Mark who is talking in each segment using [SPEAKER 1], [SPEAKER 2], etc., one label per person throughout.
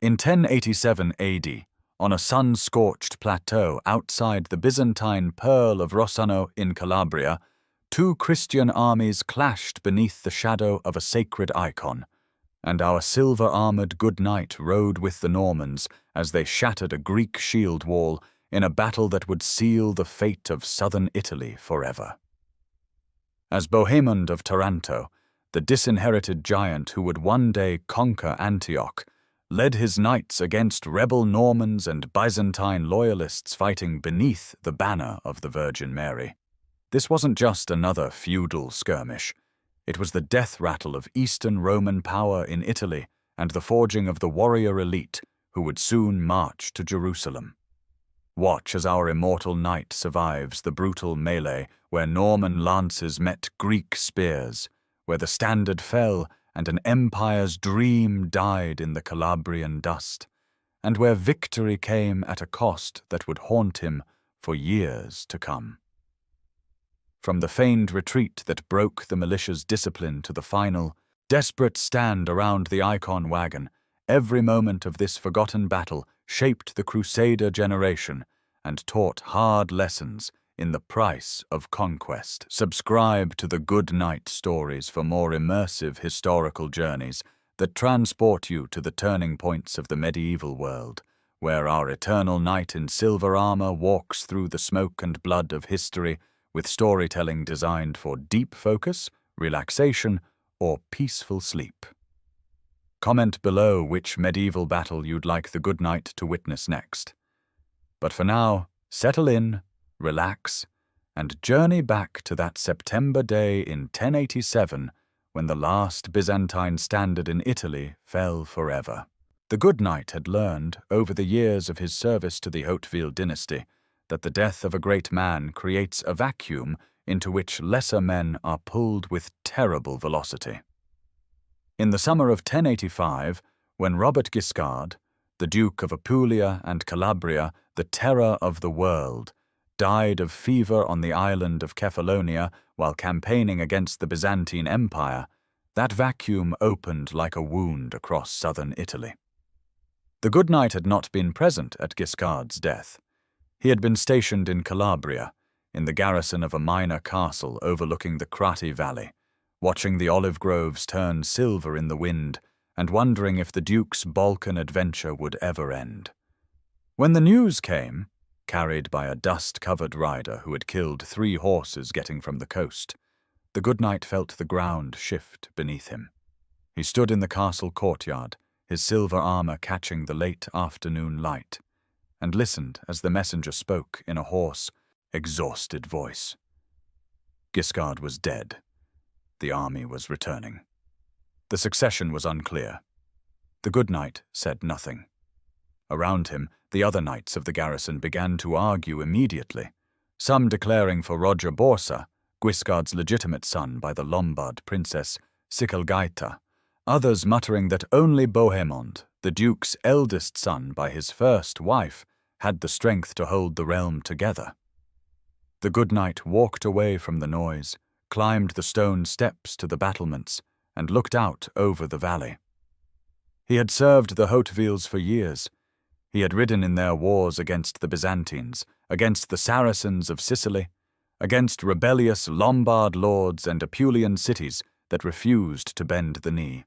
[SPEAKER 1] In 1087 AD, on a sun-scorched plateau outside the Byzantine pearl of Rossano in Calabria, two Christian armies clashed beneath the shadow of a sacred icon, and our silver-armored GoodKnight rode with the Normans as they shattered a Greek shield wall in a battle that would seal the fate of southern Italy forever. As Bohemond of Taranto, the disinherited giant who would one day conquer Antioch, led his knights against rebel Normans and Byzantine loyalists fighting beneath the banner of the Virgin Mary. This wasn't just another feudal skirmish. It was the death rattle of Eastern Roman power in Italy and the forging of the warrior elite who would soon march to Jerusalem. Watch as our immortal knight survives the brutal melee where Norman lances met Greek spears, where the standard fell and an empire's dream died in the Calabrian dust, and where victory came at a cost that would haunt him for years to come. From the feigned retreat that broke the militia's discipline to the final, desperate stand around the icon wagon, every moment of this forgotten battle shaped the Crusader generation and taught hard lessons in the price of conquest. Subscribe to the GoodKnight stories for more immersive historical journeys that transport you to the turning points of the medieval world, where our eternal knight in silver armor walks through the smoke and blood of history with storytelling designed for deep focus, relaxation, or peaceful sleep. Comment below which medieval battle you'd like the GoodKnight to witness next. But for now, settle in, relax, and journey back to that September day in 1087 when the last Byzantine standard in Italy fell forever. The GoodKnight had learned, over the years of his service to the Hauteville dynasty, that the death of a great man creates a vacuum into which lesser men are pulled with terrible velocity. In the summer of 1085, when Robert Guiscard, the Duke of Apulia and Calabria, the terror of the world, died of fever on the island of Kefalonia while campaigning against the Byzantine Empire, that vacuum opened like a wound across southern Italy. The GoodKnight had not been present at Guiscard's death. He had been stationed in Calabria, in the garrison of a minor castle overlooking the Crati Valley, watching the olive groves turn silver in the wind and wondering if the Duke's Balkan adventure would ever end. When the news came, carried by a dust-covered rider who had killed 3 horses getting from the coast, the GoodKnight felt the ground shift beneath him. He stood in the castle courtyard, his silver armor catching the late afternoon light, and listened as the messenger spoke in a hoarse, exhausted voice. Guiscard was dead. The army was returning. The succession was unclear. The GoodKnight said nothing. Around him, the other knights of the garrison began to argue immediately, some declaring for Roger Borsa, Guiscard's legitimate son by the Lombard princess Sicilgaita, others muttering that only Bohemond, the duke's eldest son by his first wife, had the strength to hold the realm together. The GoodKnight walked away from the noise, climbed the stone steps to the battlements, and looked out over the valley. He had served the Hautevilles for years. He had ridden in their wars against the Byzantines, against the Saracens of Sicily, against rebellious Lombard lords and Apulian cities that refused to bend the knee.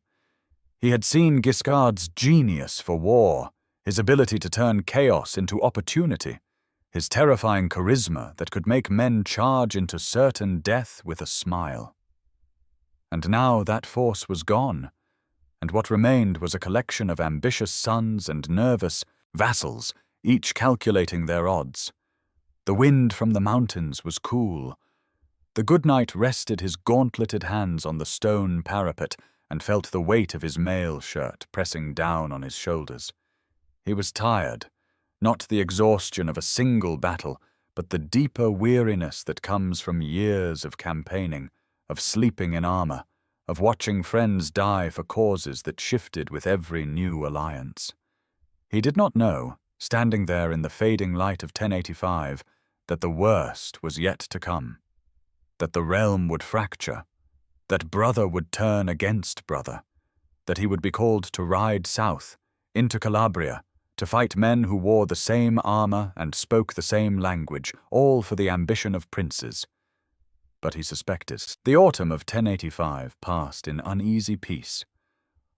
[SPEAKER 1] He had seen Guiscard's genius for war, his ability to turn chaos into opportunity, his terrifying charisma that could make men charge into certain death with a smile. And now that force was gone, and what remained was a collection of ambitious sons and nervous vassals, each calculating their odds. The wind from the mountains was cool. The GoodKnight rested his gauntleted hands on the stone parapet and felt the weight of his mail shirt pressing down on his shoulders. He was tired, not the exhaustion of a single battle, but the deeper weariness that comes from years of campaigning, of sleeping in armor, of watching friends die for causes that shifted with every new alliance. He did not know, standing there in the fading light of 1085, that the worst was yet to come, that the realm would fracture, that brother would turn against brother, that he would be called to ride south into Calabria, to fight men who wore the same armor and spoke the same language, all for the ambition of princes. But he suspected. The autumn of 1085 passed in uneasy peace.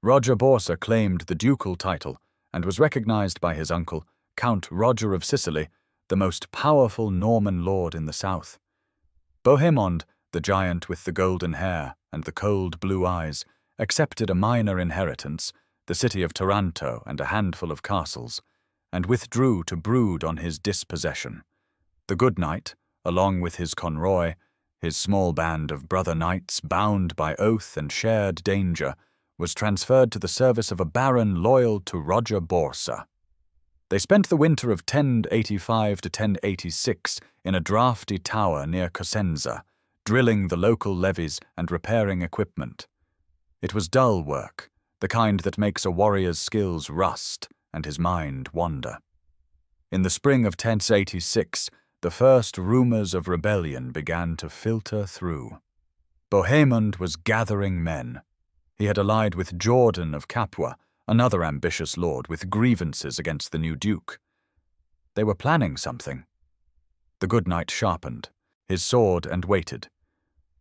[SPEAKER 1] Roger Borsa claimed the ducal title and was recognized by his uncle, Count Roger of Sicily, the most powerful Norman lord in the south. Bohemond, the giant with the golden hair and the cold blue eyes, accepted a minor inheritance, the city of Taranto and a handful of castles, and withdrew to brood on his dispossession. The GoodKnight, along with his conroy, his small band of brother knights bound by oath and shared danger, was transferred to the service of a baron loyal to Roger Borsa. They spent the winter of 1085 to 1086 in a draughty tower near Cosenza, drilling the local levies and repairing equipment. It was dull work, the kind that makes a warrior's skills rust and his mind wander. In the spring of 1086, the first rumors of rebellion began to filter through. Bohemond was gathering men. He had allied with Jordan of Capua, another ambitious lord with grievances against the new duke. They were planning something. The GoodKnight sharpened his sword and waited.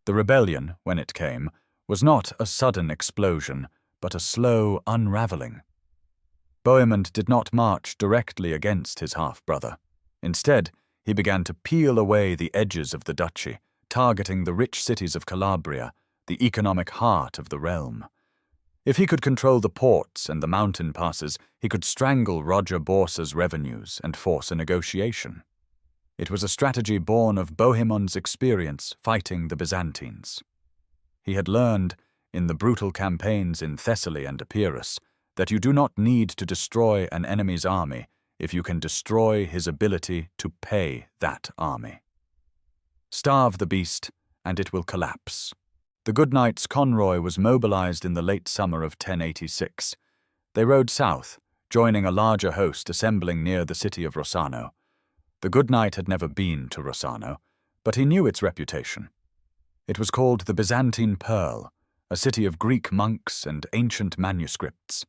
[SPEAKER 1] The rebellion, when it came, was not a sudden explosion, but a slow unraveling. Bohemond did not march directly against his half-brother. Instead, he began to peel away the edges of the duchy, targeting the rich cities of Calabria, the economic heart of the realm. If he could control the ports and the mountain passes, he could strangle Roger Borsa's revenues and force a negotiation. It was a strategy born of Bohemond's experience fighting the Byzantines. He had learned, in the brutal campaigns in Thessaly and Epirus, that you do not need to destroy an enemy's army if you can destroy his ability to pay that army. Starve the beast, and it will collapse. The GoodKnight's convoy was mobilized in the late summer of 1086. They rode south, joining a larger host assembling near the city of Rossano. The GoodKnight had never been to Rossano, but he knew its reputation. It was called the Byzantine Pearl, a city of Greek monks and ancient manuscripts,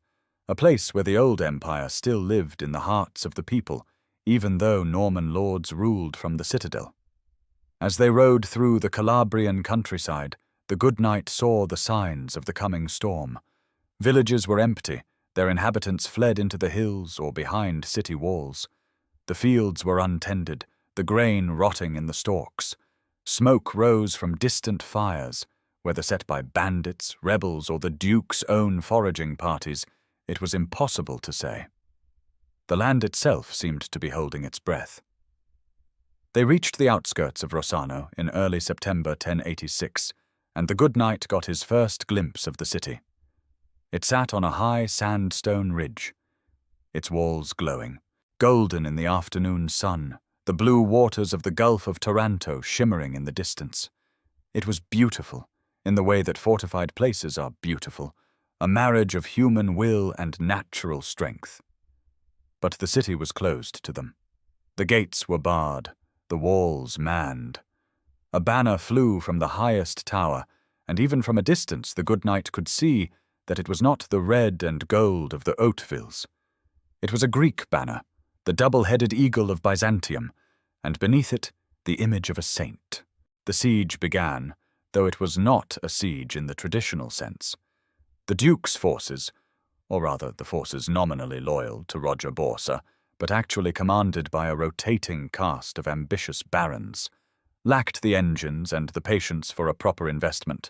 [SPEAKER 1] a place where the old empire still lived in the hearts of the people, even though Norman lords ruled from the citadel. As they rode through the Calabrian countryside, the GoodKnight saw the signs of the coming storm. Villages were empty, their inhabitants fled into the hills or behind city walls. The fields were untended, the grain rotting in the stalks. Smoke rose from distant fires, whether set by bandits, rebels, or the Duke's own foraging parties. It was impossible to say. The land itself seemed to be holding its breath. They reached the outskirts of Rossano in early September 1086, and the GoodKnight got his first glimpse of the city. It sat on a high sandstone ridge, its walls glowing, golden in the afternoon sun, the blue waters of the Gulf of Taranto shimmering in the distance. It was beautiful, in the way that fortified places are beautiful, a marriage of human will and natural strength. But the city was closed to them. The gates were barred, the walls manned. A banner flew from the highest tower, and even from a distance the GoodKnight could see that it was not the red and gold of the Hautevils. It was a Greek banner, the double-headed eagle of Byzantium, and beneath it the image of a saint. The siege began, though it was not a siege in the traditional sense. The Duke's forces, or rather the forces nominally loyal to Roger Borsa, but actually commanded by a rotating cast of ambitious barons, lacked the engines and the patience for a proper investment.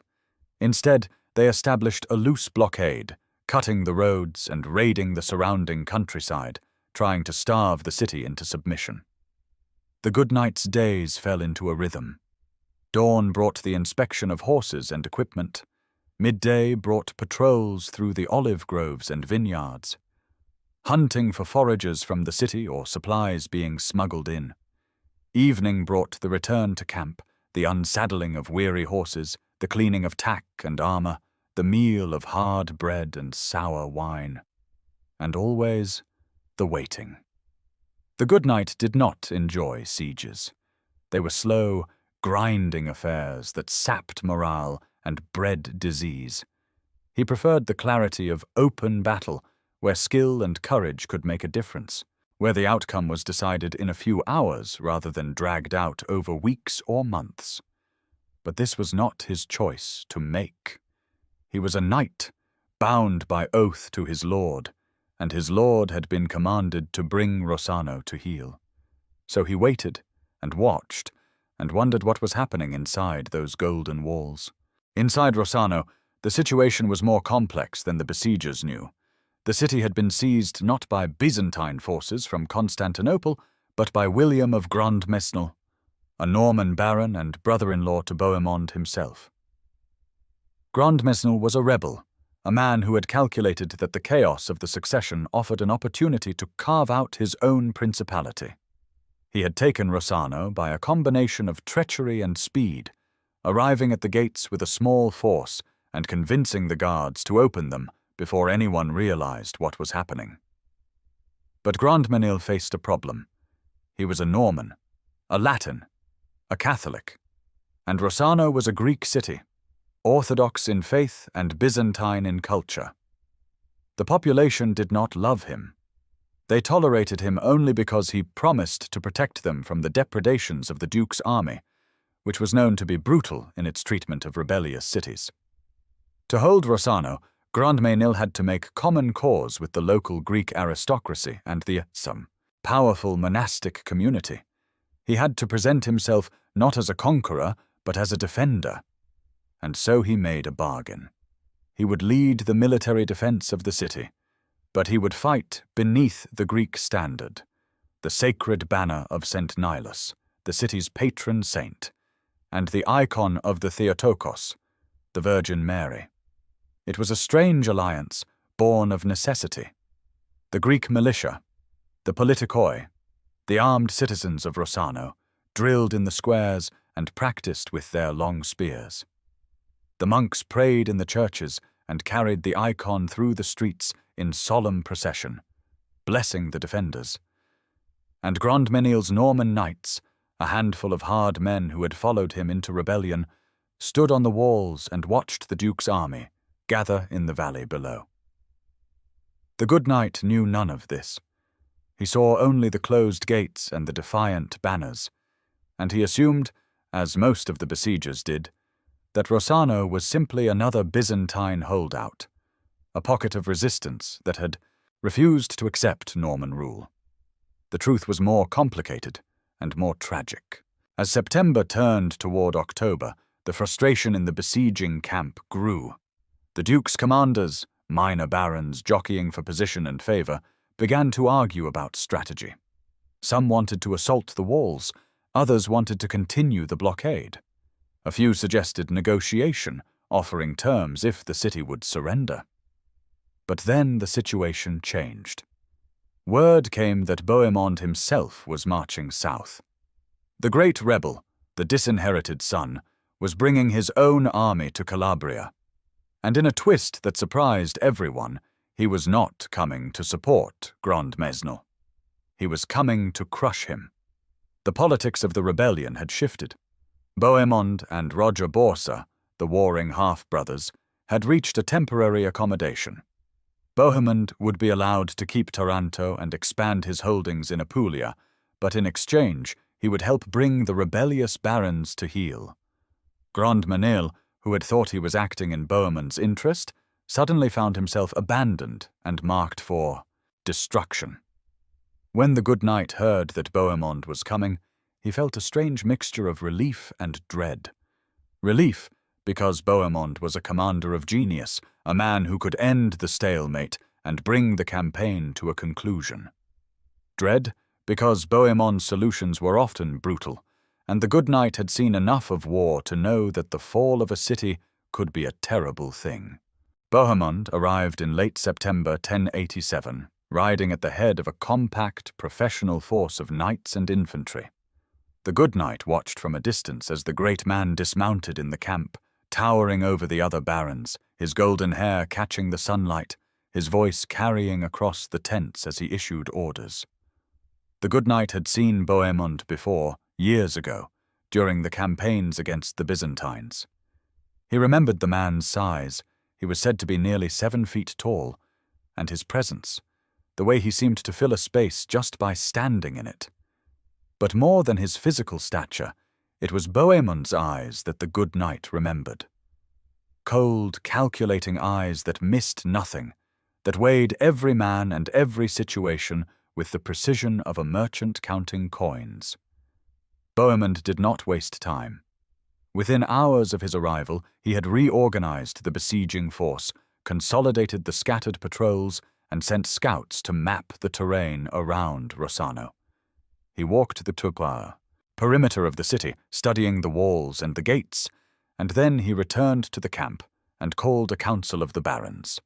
[SPEAKER 1] Instead, they established a loose blockade, cutting the roads and raiding the surrounding countryside, trying to starve the city into submission. The GoodKnight's days fell into a rhythm. Dawn brought the inspection of horses and equipment. Midday brought patrols through the olive groves and vineyards. Hunting for foragers from the city or supplies being smuggled in. Evening brought the return to camp, the unsaddling of weary horses, the cleaning of tack and armor, the meal of hard bread and sour wine. And always the waiting. The GoodKnight did not enjoy sieges. They were slow, grinding affairs that sapped morale and bred disease. He preferred the clarity of open battle, where skill and courage could make a difference, where the outcome was decided in a few hours rather than dragged out over weeks or months. But this was not his choice to make. He was a knight, bound by oath to his lord, and his lord had been commanded to bring Rossano to heel. So he waited and watched and wondered what was happening inside those golden walls. Inside Rossano, the situation was more complex than the besiegers knew. The city had been seized not by Byzantine forces from Constantinople, but by William of Grandmesnil, a Norman baron and brother-in-law to Bohemond himself. Grandmesnil was a rebel, a man who had calculated that the chaos of the succession offered an opportunity to carve out his own principality. He had taken Rossano by a combination of treachery and speed, arriving at the gates with a small force and convincing the guards to open them before anyone realized what was happening. But Grandmesnil faced a problem. He was a Norman, a Latin, a Catholic, and Rossano was a Greek city, Orthodox in faith and Byzantine in culture. The population did not love him. They tolerated him only because he promised to protect them from the depredations of the Duke's army, which was known to be brutal in its treatment of rebellious cities. To hold Rossano, Grandmesnil had to make common cause with the local Greek aristocracy and the some powerful monastic community. He had to present himself not as a conqueror, but as a defender. And so he made a bargain. He would lead the military defense of the city, but he would fight beneath the Greek standard, the sacred banner of St. Nilus, the city's patron saint, and the icon of the Theotokos, the Virgin Mary. It was a strange alliance, born of necessity. The Greek militia, the politikoi, the armed citizens of Rossano, drilled in the squares and practiced with their long spears. The monks prayed in the churches and carried the icon through the streets in solemn procession, blessing the defenders. And Grandmesnil's Norman knights, a handful of hard men who had followed him into rebellion, stood on the walls and watched the Duke's army gather in the valley below. The good knight knew none of this. He saw only the closed gates and the defiant banners, and he assumed, as most of the besiegers did, that Rossano was simply another Byzantine holdout, a pocket of resistance that had refused to accept Norman rule. The truth was more complicated and more tragic. As September turned toward October, the frustration in the besieging camp grew. The Duke's commanders, minor barons jockeying for position and favor, began to argue about strategy. Some wanted to assault the walls, others wanted to continue the blockade. A few suggested negotiation, offering terms if the city would surrender. But then the situation changed. Word came that Bohemond himself was marching south. The great rebel, the disinherited son, was bringing his own army to Calabria. And in a twist that surprised everyone, he was not coming to support Grandmesnil. He was coming to crush him. The politics of the rebellion had shifted. Bohemond and Roger Borsa, the warring half-brothers, had reached a temporary accommodation. Bohemond would be allowed to keep Taranto and expand his holdings in Apulia, but in exchange he would help bring the rebellious barons to heel. Grandmesnil, who had thought he was acting in Bohemond's interest, suddenly found himself abandoned and marked for destruction. When the good knight heard that Bohemond was coming, he felt a strange mixture of relief and dread. Relief, because Bohemond was a commander of genius, a man who could end the stalemate and bring the campaign to a conclusion. Dread, because Bohemond's solutions were often brutal, and the good knight had seen enough of war to know that the fall of a city could be a terrible thing. Bohemond arrived in late September 1087, riding at the head of a compact, professional force of knights and infantry. The good knight watched from a distance as the great man dismounted in the camp, towering over the other barons, his golden hair catching the sunlight, his voice carrying across the tents as he issued orders. The good knight had seen Bohemond before, years ago, during the campaigns against the Byzantines. He remembered the man's size. He was said to be nearly 7 feet tall, and his presence, the way he seemed to fill a space just by standing in it. But more than his physical stature, it was Bohemond's eyes that the good knight remembered. Cold, calculating eyes that missed nothing, that weighed every man and every situation with the precision of a merchant counting coins. Bohemond did not waste time. Within hours of his arrival, he had reorganized the besieging force, consolidated the scattered patrols, and sent scouts to map the terrain around Rossano. He walked the trottoir, perimeter of the city, studying the walls and the gates, and then he returned to the camp and called a council of the barons.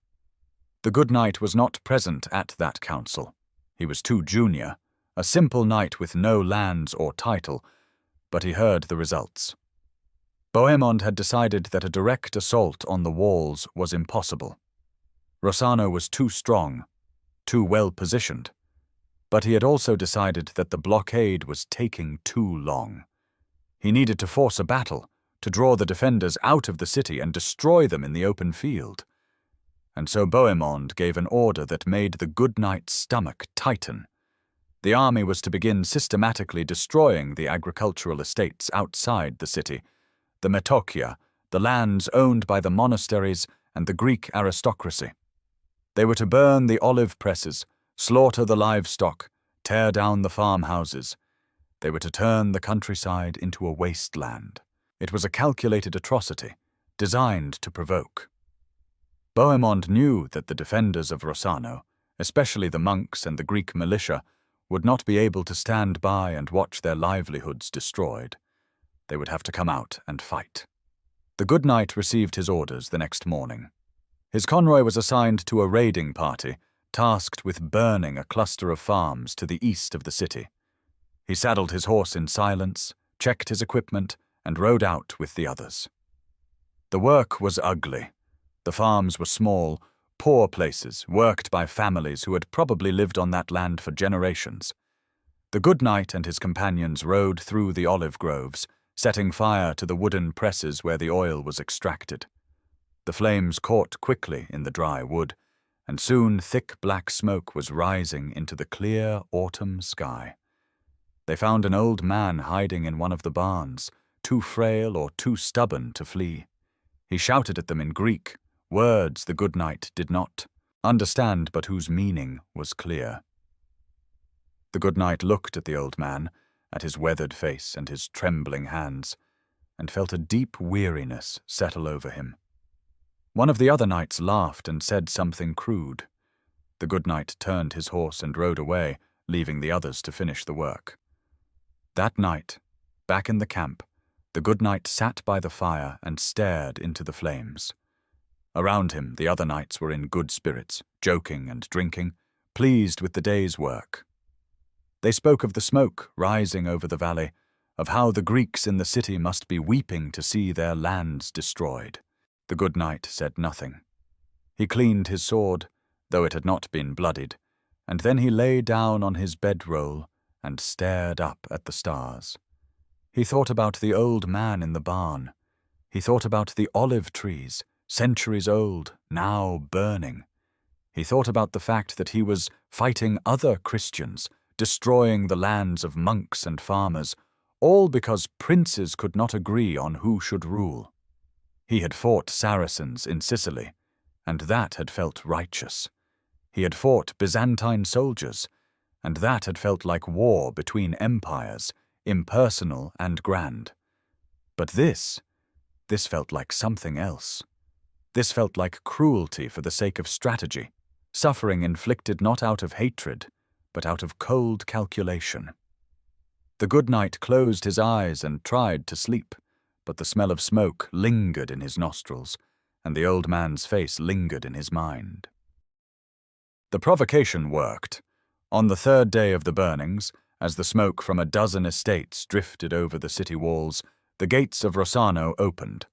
[SPEAKER 1] The good knight was not present at that council. He was too junior, a simple knight with no lands or title, but he heard the results. Bohemond had decided that a direct assault on the walls was impossible. Rossano was too strong, too well positioned, but he had also decided that the blockade was taking too long. He needed to force a battle, to draw the defenders out of the city and destroy them in the open field. And so Bohemond gave an order that made the good knight's stomach tighten. The army was to begin systematically destroying the agricultural estates outside the city, the metochia, the lands owned by the monasteries and the Greek aristocracy. They were to burn the olive presses, slaughter the livestock, tear down the farmhouses. They were to turn the countryside into a wasteland. It was a calculated atrocity, designed to provoke. Bohemond knew that the defenders of Rossano, especially the monks and the Greek militia, would not be able to stand by and watch their livelihoods destroyed. They would have to come out and fight. The good knight received his orders the next morning. His convoy was assigned to a raiding party, tasked with burning a cluster of farms to the east of the city. He saddled his horse in silence, checked his equipment, and rode out with the others. The work was ugly. The farms were small, poor places worked by families who had probably lived on that land for generations. The good knight and his companions rode through the olive groves, setting fire to the wooden presses where the oil was extracted. The flames caught quickly in the dry wood, and soon thick black smoke was rising into the clear autumn sky. They found an old man hiding in one of the barns, too frail or too stubborn to flee. He shouted at them in Greek, words the good knight did not understand but whose meaning was clear. The good knight looked at the old man, at his weathered face and his trembling hands, and felt a deep weariness settle over him. One of the other knights laughed and said something crude. The good knight turned his horse and rode away, leaving the others to finish the work. That night, back in the camp, the good knight sat by the fire and stared into the flames. Around him, the other knights were in good spirits, joking and drinking, pleased with the day's work. They spoke of the smoke rising over the valley, of how the Greeks in the city must be weeping to see their lands destroyed. The good knight said nothing. He cleaned his sword, though it had not been bloodied, and then he lay down on his bedroll and stared up at the stars. He thought about the old man in the barn. He thought about the olive trees, centuries old, now burning. He thought about the fact that he was fighting other Christians, destroying the lands of monks and farmers, all because princes could not agree on who should rule. He had fought Saracens in Sicily, and that had felt righteous. He had fought Byzantine soldiers, and that had felt like war between empires, impersonal and grand. But this felt like something else. This felt like cruelty for the sake of strategy, suffering inflicted not out of hatred, but out of cold calculation. The good knight closed his eyes and tried to sleep, but the smell of smoke lingered in his nostrils, and the old man's face lingered in his mind. The provocation worked. On the third day of the burnings, as the smoke from a dozen estates drifted over the city walls, the gates of Rossano opened.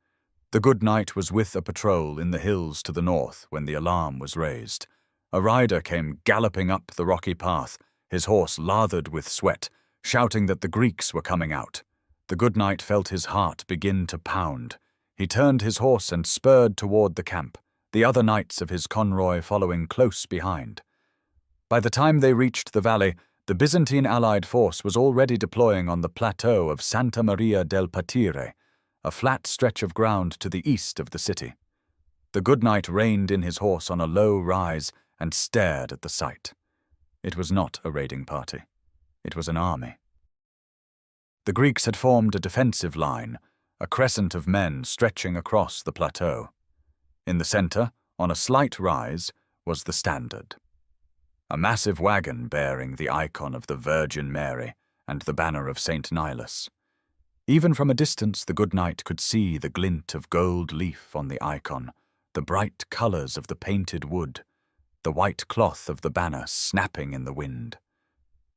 [SPEAKER 1] The good knight was with a patrol in the hills to the north when the alarm was raised. A rider came galloping up the rocky path, his horse lathered with sweat, shouting that the Greeks were coming out. The good knight felt his heart begin to pound. He turned his horse and spurred toward the camp, the other knights of his convoy following close behind. By the time they reached the valley, the Byzantine allied force was already deploying on the plateau of Santa Maria del Patire, a flat stretch of ground to the east of the city. The good knight reined in his horse on a low rise and stared at the sight. It was not a raiding party. It was an army. The Greeks had formed a defensive line, a crescent of men stretching across the plateau. In the center, on a slight rise, was the standard. A massive wagon bearing the icon of the Virgin Mary and the banner of St. Nilus. Even from a distance, the good knight could see the glint of gold leaf on the icon, the bright colors of the painted wood, the white cloth of the banner snapping in the wind.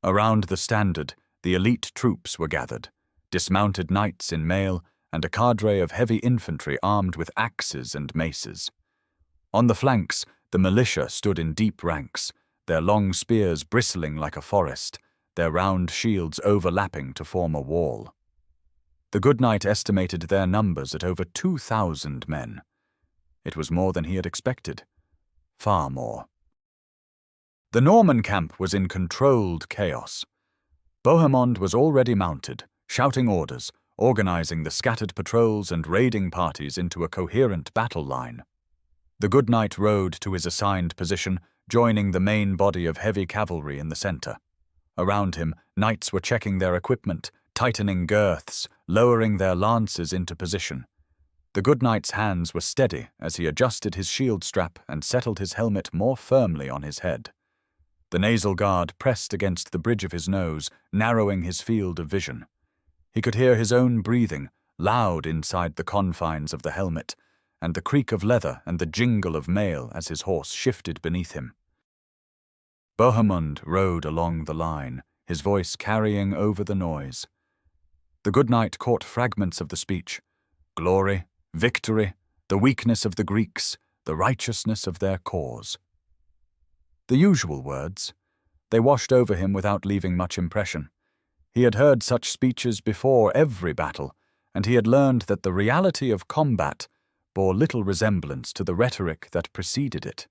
[SPEAKER 1] Around the standard, the elite troops were gathered, dismounted knights in mail and a cadre of heavy infantry armed with axes and maces. On the flanks, the militia stood in deep ranks, their long spears bristling like a forest, their round shields overlapping to form a wall. The good knight estimated their numbers at over 2,000 men. It was more than he had expected. Far more. The Norman camp was in controlled chaos. Bohemond was already mounted, shouting orders, organizing the scattered patrols and raiding parties into a coherent battle line. The good knight rode to his assigned position, joining the main body of heavy cavalry in the center. Around him, knights were checking their equipment, tightening girths, lowering their lances into position. The good knight's hands were steady as he adjusted his shield strap and settled his helmet more firmly on his head. The nasal guard pressed against the bridge of his nose, narrowing his field of vision. He could hear his own breathing, loud inside the confines of the helmet, and the creak of leather and the jingle of mail as his horse shifted beneath him. Bohemond rode along the line, his voice carrying over the noise. The good knight caught fragments of the speech. Glory, victory, the weakness of the Greeks, the righteousness of their cause. The usual words. They washed over him without leaving much impression. He had heard such speeches before every battle, and he had learned that the reality of combat bore little resemblance to the rhetoric that preceded it.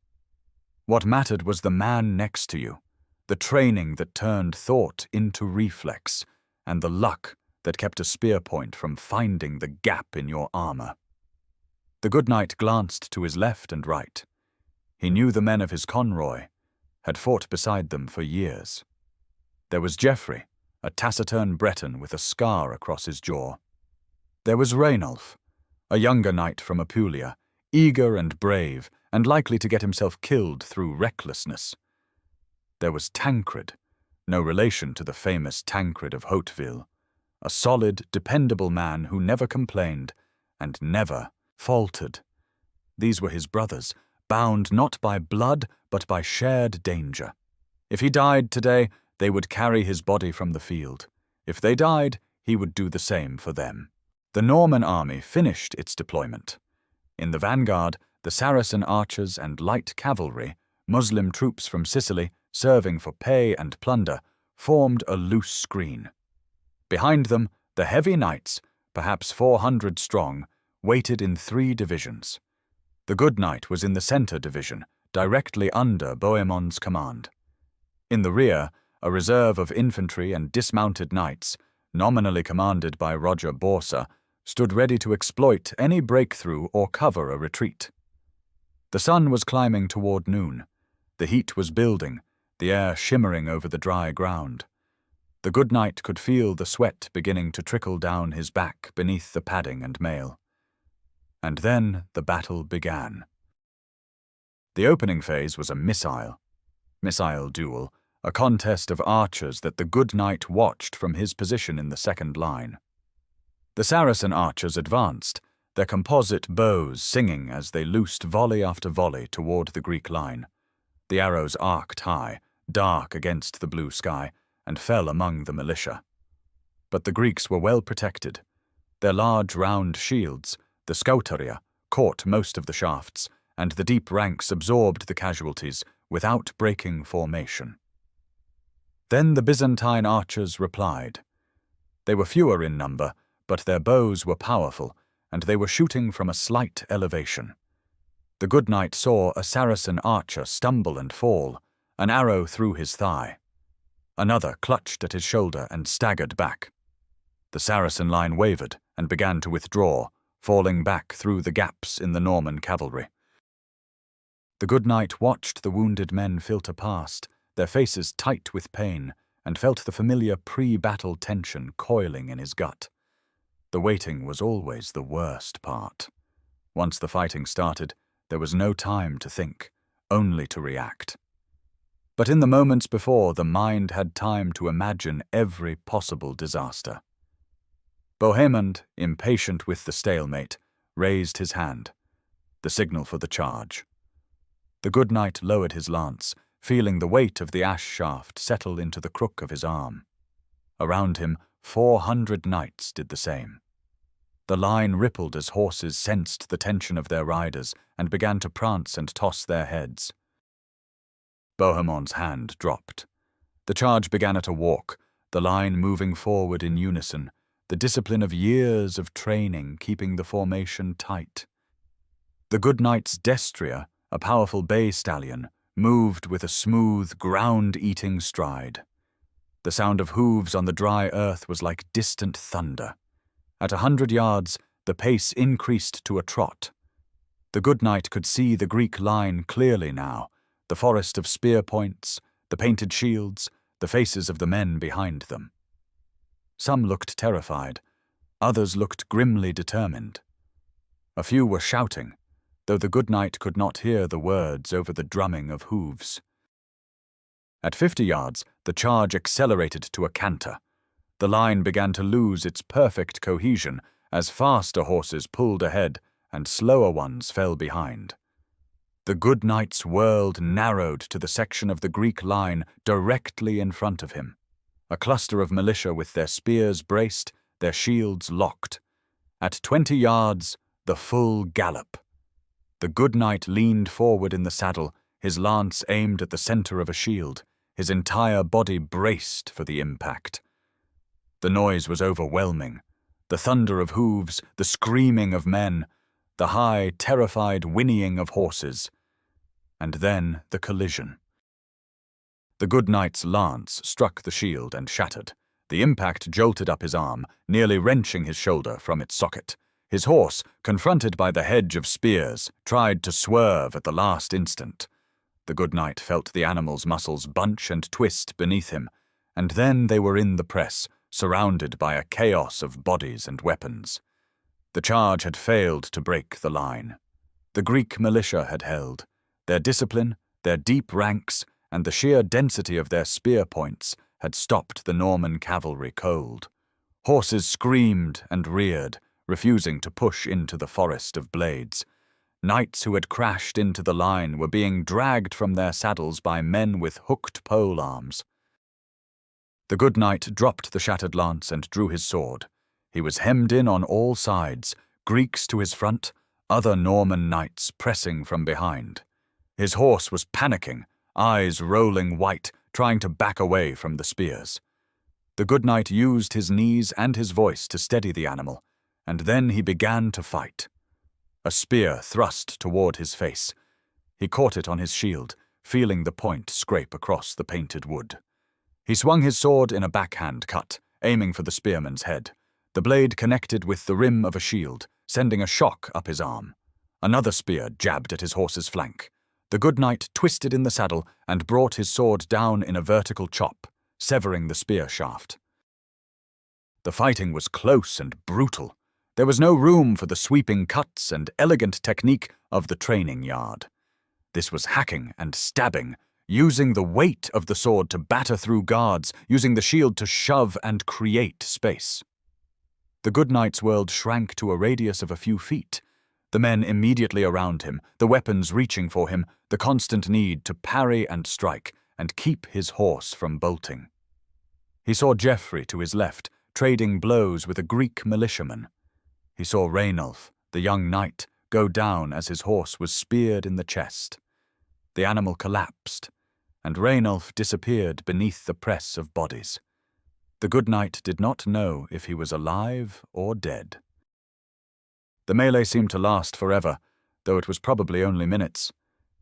[SPEAKER 1] What mattered was the man next to you, the training that turned thought into reflex, and the luck that kept a spear point from finding the gap in your armor. The good knight glanced to his left and right. He knew the men of his convoy, had fought beside them for years. There was Geoffrey, a taciturn Breton with a scar across his jaw. There was Rainulf, a younger knight from Apulia, eager and brave, and likely to get himself killed through recklessness. There was Tancred, no relation to the famous Tancred of Hauteville, a solid, dependable man who never complained and never faltered. These were his brothers, bound not by blood but by shared danger. If he died today, they would carry his body from the field. If they died, he would do the same for them. The Norman army finished its deployment. In the vanguard, the Saracen archers and light cavalry, Muslim troops from Sicily, serving for pay and plunder, formed a loose screen. Behind them, the heavy knights, perhaps 400 strong, waited in 3 divisions. The good knight was in the center division, directly under Bohemond's command. In the rear, a reserve of infantry and dismounted knights, nominally commanded by Roger Borsa, stood ready to exploit any breakthrough or cover a retreat. The sun was climbing toward noon. The heat was building, the air shimmering over the dry ground. The good knight could feel the sweat beginning to trickle down his back beneath the padding and mail. And then the battle began. The opening phase was a missile duel, a contest of archers that the good knight watched from his position in the second line. The Saracen archers advanced, their composite bows singing as they loosed volley after volley toward the Greek line. The arrows arced high, dark against the blue sky, and fell among the militia. But the Greeks were well protected. Their large round shields, the scauteria, caught most of the shafts, and the deep ranks absorbed the casualties without breaking formation. Then the Byzantine archers replied. They were fewer in number, but their bows were powerful, and they were shooting from a slight elevation. The good knight saw a Saracen archer stumble and fall, an arrow through his thigh. Another clutched at his shoulder and staggered back. The Saracen line wavered and began to withdraw, falling back through the gaps in the Norman cavalry. The good knight watched the wounded men filter past, their faces tight with pain, and felt the familiar pre-battle tension coiling in his gut. The waiting was always the worst part. Once the fighting started, there was no time to think, only to react. But in the moments before, the mind had time to imagine every possible disaster. Bohemond, impatient with the stalemate, raised his hand, the signal for the charge. The good knight lowered his lance, feeling the weight of the ash shaft settle into the crook of his arm. Around him, 400 knights did the same. The line rippled as horses sensed the tension of their riders and began to prance and toss their heads. Bohemond's hand dropped. The charge began at a walk, the line moving forward in unison, the discipline of years of training keeping the formation tight. The good knight's destrier, a powerful bay stallion, moved with a smooth, ground-eating stride. The sound of hooves on the dry earth was like distant thunder. At 100 yards, the pace increased to a trot. The good knight could see the Greek line clearly now, the forest of spear points, the painted shields, the faces of the men behind them. Some looked terrified, others looked grimly determined. A few were shouting, though the good knight could not hear the words over the drumming of hooves. At 50 yards, the charge accelerated to a canter. The line began to lose its perfect cohesion as faster horses pulled ahead and slower ones fell behind. The good knight's world narrowed to the section of the Greek line directly in front of him. A cluster of militia with their spears braced, their shields locked. At 20 yards, the full gallop. The good knight leaned forward in the saddle, his lance aimed at the center of a shield, his entire body braced for the impact. The noise was overwhelming. The thunder of hooves, the screaming of men, the high, terrified whinnying of horses. And then the collision. The good knight's lance struck the shield and shattered. The impact jolted up his arm, nearly wrenching his shoulder from its socket. His horse, confronted by the hedge of spears, tried to swerve at the last instant. The good knight felt the animal's muscles bunch and twist beneath him, and then they were in the press, surrounded by a chaos of bodies and weapons. The charge had failed to break the line. The Greek militia had held. Their discipline, their deep ranks, and the sheer density of their spear points had stopped the Norman cavalry cold. Horses screamed and reared, refusing to push into the forest of blades. Knights who had crashed into the line were being dragged from their saddles by men with hooked pole arms. The good knight dropped the shattered lance and drew his sword. He was hemmed in on all sides, Greeks to his front, other Norman knights pressing from behind. His horse was panicking, eyes rolling white, trying to back away from the spears. The good knight used his knees and his voice to steady the animal, and then he began to fight. A spear thrust toward his face. He caught it on his shield, feeling the point scrape across the painted wood. He swung his sword in a backhand cut, aiming for the spearman's head. The blade connected with the rim of a shield, sending a shock up his arm. Another spear jabbed at his horse's flank. The good knight twisted in the saddle and brought his sword down in a vertical chop, severing the spear shaft. The fighting was close and brutal. There was no room for the sweeping cuts and elegant technique of the training yard. This was hacking and stabbing, using the weight of the sword to batter through guards, using the shield to shove and create space. The good knight's world shrank to a radius of a few feet. The men immediately around him, the weapons reaching for him, the constant need to parry and strike, and keep his horse from bolting. He saw Geoffrey to his left, trading blows with a Greek militiaman. He saw Rainulf, the young knight, go down as his horse was speared in the chest. The animal collapsed, and Rainulf disappeared beneath the press of bodies. The good knight did not know if he was alive or dead. The melee seemed to last forever. though it was probably only minutes.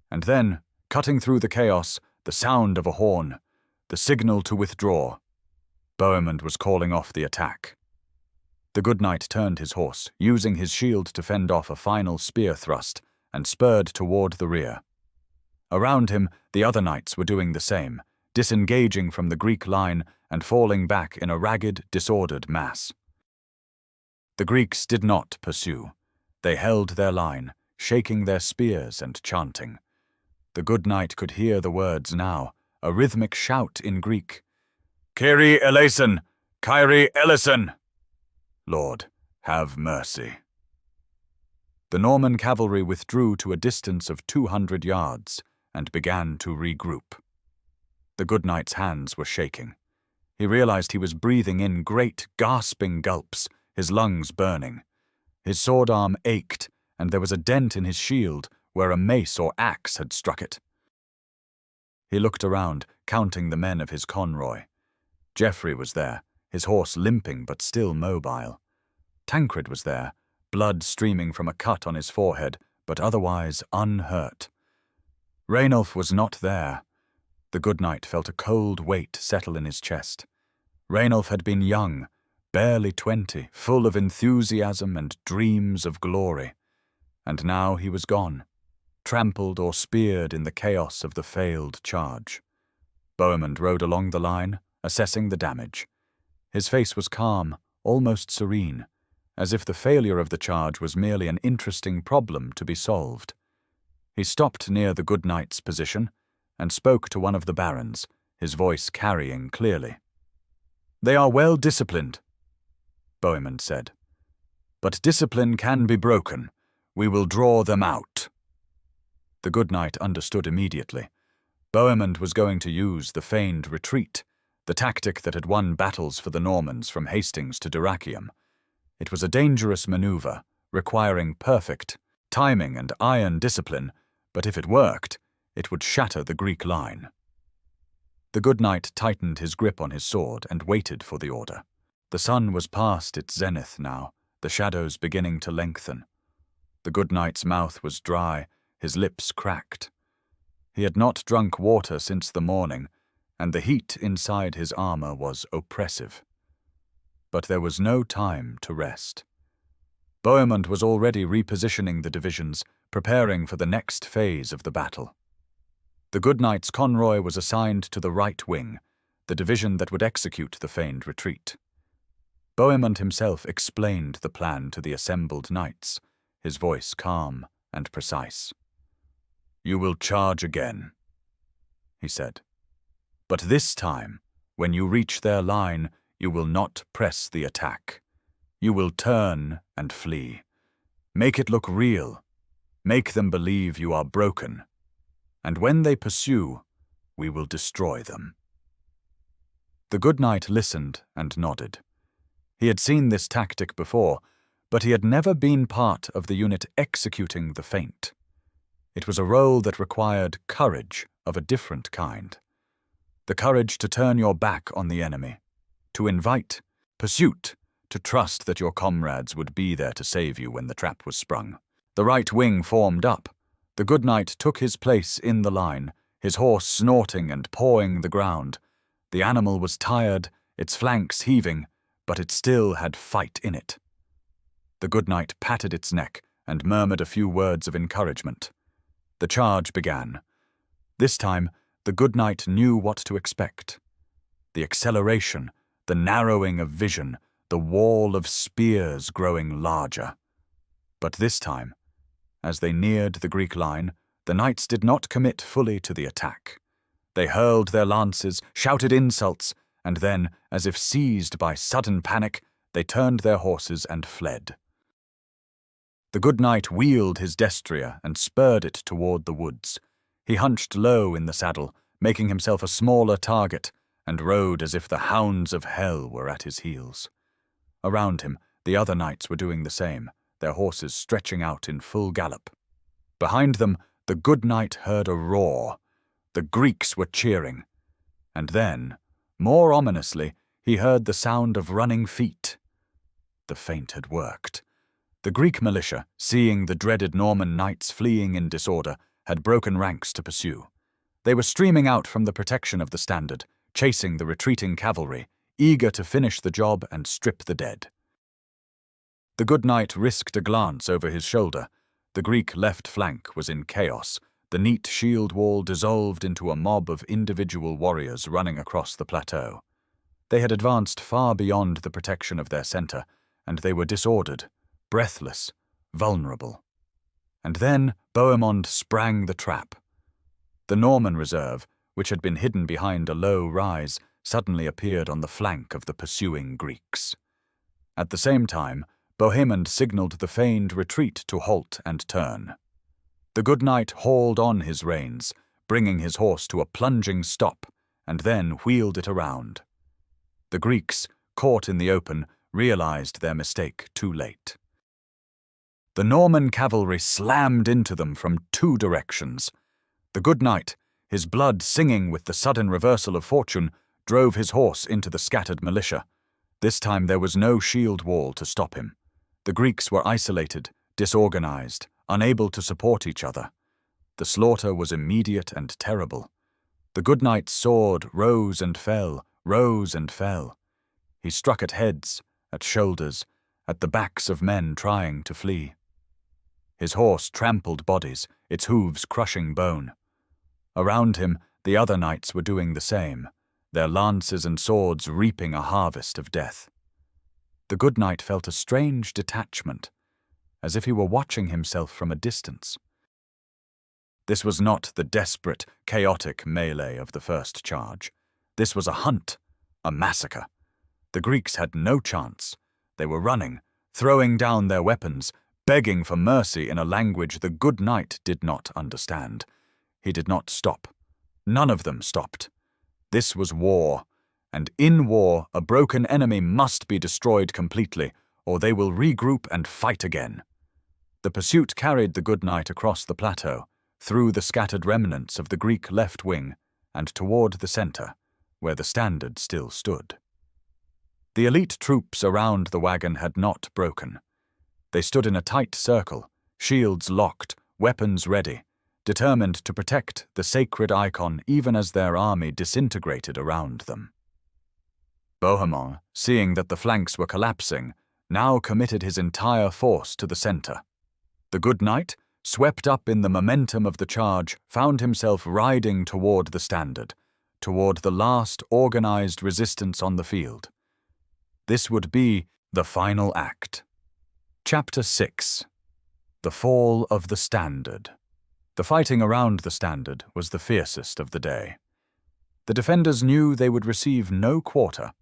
[SPEAKER 1] And then, cutting through the chaos, the sound of a horn, the signal to withdraw. Bohemond was calling off the attack. The good knight turned his horse, using his shield to fend off a final spear thrust, and spurred toward the rear. Around him, the other knights were doing the same, disengaging from the Greek line and falling back in a ragged, disordered mass. The Greeks did not pursue. They held their line, shaking their spears and chanting. The good knight could hear the words now, a rhythmic shout in Greek. Kyrie eleison! Kyrie eleison! Lord, have mercy. The Norman cavalry withdrew to a distance of 200 yards and began to regroup. The good knight's hands were shaking. He realized he was breathing in great, gasping gulps, his lungs burning. His sword arm ached, and there was a dent in his shield where a mace or axe had struck it. He looked around, counting the men of his convoy. Geoffrey was there, his horse limping but still mobile. Tancred was there, blood streaming from a cut on his forehead, but otherwise unhurt. Rainulf was not there. The good knight felt a cold weight settle in his chest. Rainulf had been young, barely 20, full of enthusiasm and dreams of glory. And now he was gone, trampled or speared in the chaos of the failed charge. Bohemond rode along the line, assessing the damage. His face was calm, almost serene, as if the failure of the charge was merely an interesting problem to be solved. He stopped near the good knight's position and spoke to one of the barons, his voice carrying clearly. "They are well disciplined," Bohemond said. "But discipline can be broken. We will draw them out." The good knight understood immediately. Bohemond was going to use the feigned retreat, the tactic that had won battles for the Normans from Hastings to Dyrrhachium. It was a dangerous maneuver, requiring perfect timing and iron discipline, but if it worked, it would shatter the Greek line. The good knight tightened his grip on his sword and waited for the order. The sun was past its zenith now, the shadows beginning to lengthen. The good knight's mouth was dry, his lips cracked. He had not drunk water since the morning, and the heat inside his armor was oppressive. But there was no time to rest. Bohemond was already repositioning the divisions, preparing for the next phase of the battle. The good knight's convoy was assigned to the right wing, the division that would execute the feigned retreat. Bohemond himself explained the plan to the assembled knights, his voice calm and precise. "You will charge again," he said. "But this time, when you reach their line, you will not press the attack. You will turn and flee. Make it look real. Make them believe you are broken. And when they pursue, we will destroy them." The good knight listened and nodded. He had seen this tactic before, but he had never been part of the unit executing the feint. It was a role that required courage of a different kind. The courage to turn your back on the enemy, to invite pursuit, to trust that your comrades would be there to save you when the trap was sprung. The right wing formed up. The good knight took his place in the line, his horse snorting and pawing the ground. The animal was tired, its flanks heaving, but it still had fight in it. The good knight patted its neck and murmured a few words of encouragement. The charge began. This time, the good knight knew what to expect. The acceleration, the narrowing of vision, the wall of spears growing larger. But this time, as they neared the Greek line, the knights did not commit fully to the attack. They hurled their lances, shouted insults, and then, as if seized by sudden panic, they turned their horses and fled. The good knight wheeled his destrier and spurred it toward the woods. He hunched low in the saddle, making himself a smaller target, and rode as if the hounds of hell were at his heels. Around him, the other knights were doing the same, their horses stretching out in full gallop. Behind them, the good knight heard a roar. The Greeks were cheering. And then, more ominously, he heard the sound of running feet. The feint had worked. The Greek militia, seeing the dreaded Norman knights fleeing in disorder, had broken ranks to pursue. They were streaming out from the protection of the standard, chasing the retreating cavalry, eager to finish the job and strip the dead. The good knight risked a glance over his shoulder. The Greek left flank was in chaos. The neat shield wall dissolved into a mob of individual warriors running across the plateau. They had advanced far beyond the protection of their center, and they were disordered, breathless, vulnerable. And then Bohemond sprang the trap. The Norman reserve, which had been hidden behind a low rise, suddenly appeared on the flank of the pursuing Greeks. At the same time, Bohemond signaled the feigned retreat to halt and turn. The good knight hauled on his reins, bringing his horse to a plunging stop, and then wheeled it around. The Greeks, caught in the open, realized their mistake too late. The Norman cavalry slammed into them from two directions. The good knight, his blood singing with the sudden reversal of fortune, drove his horse into the scattered militia. This time there was no shield wall to stop him. The Greeks were isolated, disorganized, unable to support each other. The slaughter was immediate and terrible. The good knight's sword rose and fell, rose and fell. He struck at heads, at shoulders, at the backs of men trying to flee. His horse trampled bodies, its hooves crushing bone. Around him, the other knights were doing the same, their lances and swords reaping a harvest of death. The good knight felt a strange detachment, as if he were watching himself from a distance. This was not the desperate, chaotic melee of the first charge. This was a hunt, a massacre. The Greeks had no chance. They were running, throwing down their weapons, begging for mercy in a language the good knight did not understand. He did not stop. None of them stopped. This was war, and in war a broken enemy must be destroyed completely, or they will regroup and fight again. The pursuit carried the good knight across the plateau, through the scattered remnants of the Greek left wing, and toward the center, where the standard still stood. The elite troops around the wagon had not broken. They stood in a tight circle, shields locked, weapons ready, determined to protect the sacred icon even as their army disintegrated around them. Bohemond, seeing that the flanks were collapsing, now committed his entire force to the center. The good knight, swept up in the momentum of the charge, found himself riding toward the standard, toward the last organized resistance on the field. This would be the final act. Chapter 6. The Fall of the Standard. The fighting around the standard was the fiercest of the day. The defenders knew they would receive no quarter.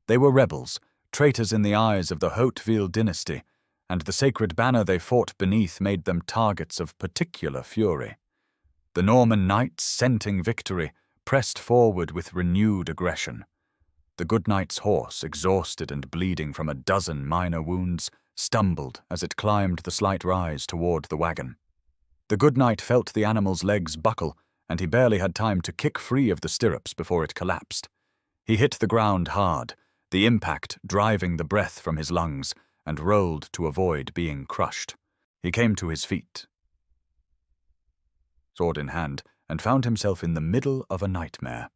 [SPEAKER 1] They were rebels, traitors in the eyes of the Hauteville dynasty, and the sacred banner they fought beneath made them targets of particular fury. The Norman knights, scenting victory, pressed forward with renewed aggression. The good knight's horse, exhausted and bleeding from a dozen minor wounds, stumbled as it climbed the slight rise toward the wagon. The good knight felt the animal's legs buckle, and he barely had time to kick free of the stirrups before it collapsed. He hit the ground hard, the impact driving the breath from his lungs, and rolled to avoid being crushed. He came to his feet, sword in hand, and found himself in the middle of a nightmare.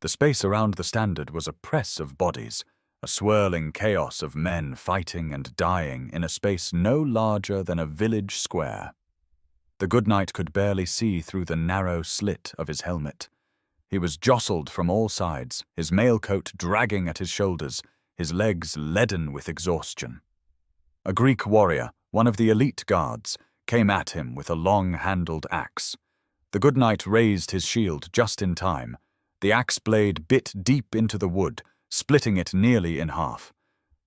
[SPEAKER 1] The space around the standard was a press of bodies, a swirling chaos of men fighting and dying in a space no larger than a village square. The good knight could barely see through the narrow slit of his helmet. He was jostled from all sides, his mailcoat dragging at his shoulders, his legs leaden with exhaustion. A Greek warrior, one of the elite guards, came at him with a long-handled axe. The good knight raised his shield just in time. The axe blade bit deep into the wood, splitting it nearly in half.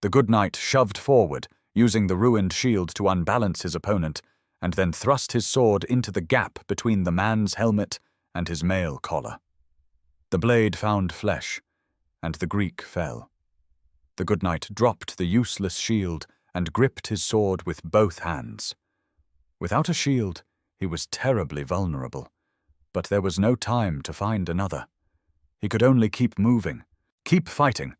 [SPEAKER 1] The good knight shoved forward, using the ruined shield to unbalance his opponent, and then thrust his sword into the gap between the man's helmet and his mail collar. The blade found flesh, and the Greek fell. The good knight dropped the useless shield and gripped his sword with both hands. Without a shield, he was terribly vulnerable, but there was no time to find another. He could only keep moving, keep fighting,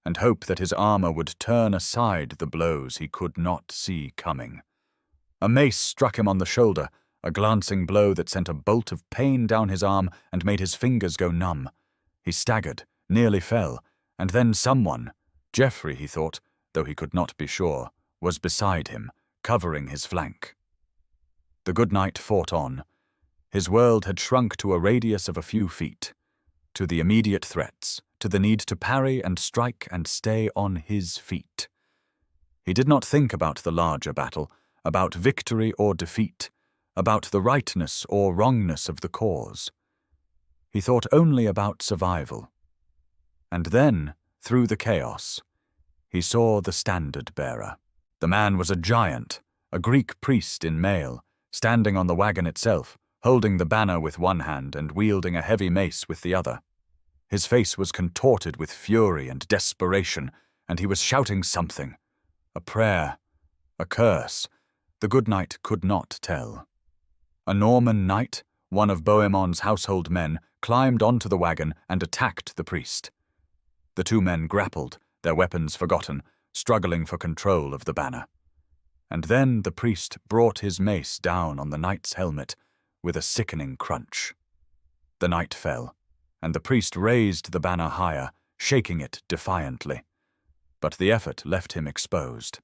[SPEAKER 1] and hope that his armor would turn aside the blows he could not see coming. A mace struck him on the shoulder, a glancing blow that sent a bolt of pain down his arm and made his fingers go numb. He staggered, nearly fell, and then someone, Geoffrey, he thought, though he could not be sure, was beside him, covering his flank. The good knight fought on. His world had shrunk to a radius of a few feet, to the immediate threats, to the need to parry and strike and stay on his feet. He did not think about the larger battle, about victory or defeat, about the rightness or wrongness of the cause. He thought only about survival. And then, through the chaos, he saw the standard-bearer. The man was a giant, a Greek priest in mail, standing on the wagon itself, holding the banner with one hand and wielding a heavy mace with the other. His face was contorted with fury and desperation, and he was shouting something. A prayer, a curse. The good knight could not tell. A Norman knight, one of Bohemond's household men, climbed onto the wagon and attacked the priest. The two men grappled, their weapons forgotten, struggling for control of the banner. And then the priest brought his mace down on the knight's helmet with a sickening crunch. The knight fell, and the priest raised the banner higher, shaking it defiantly. But the effort left him exposed.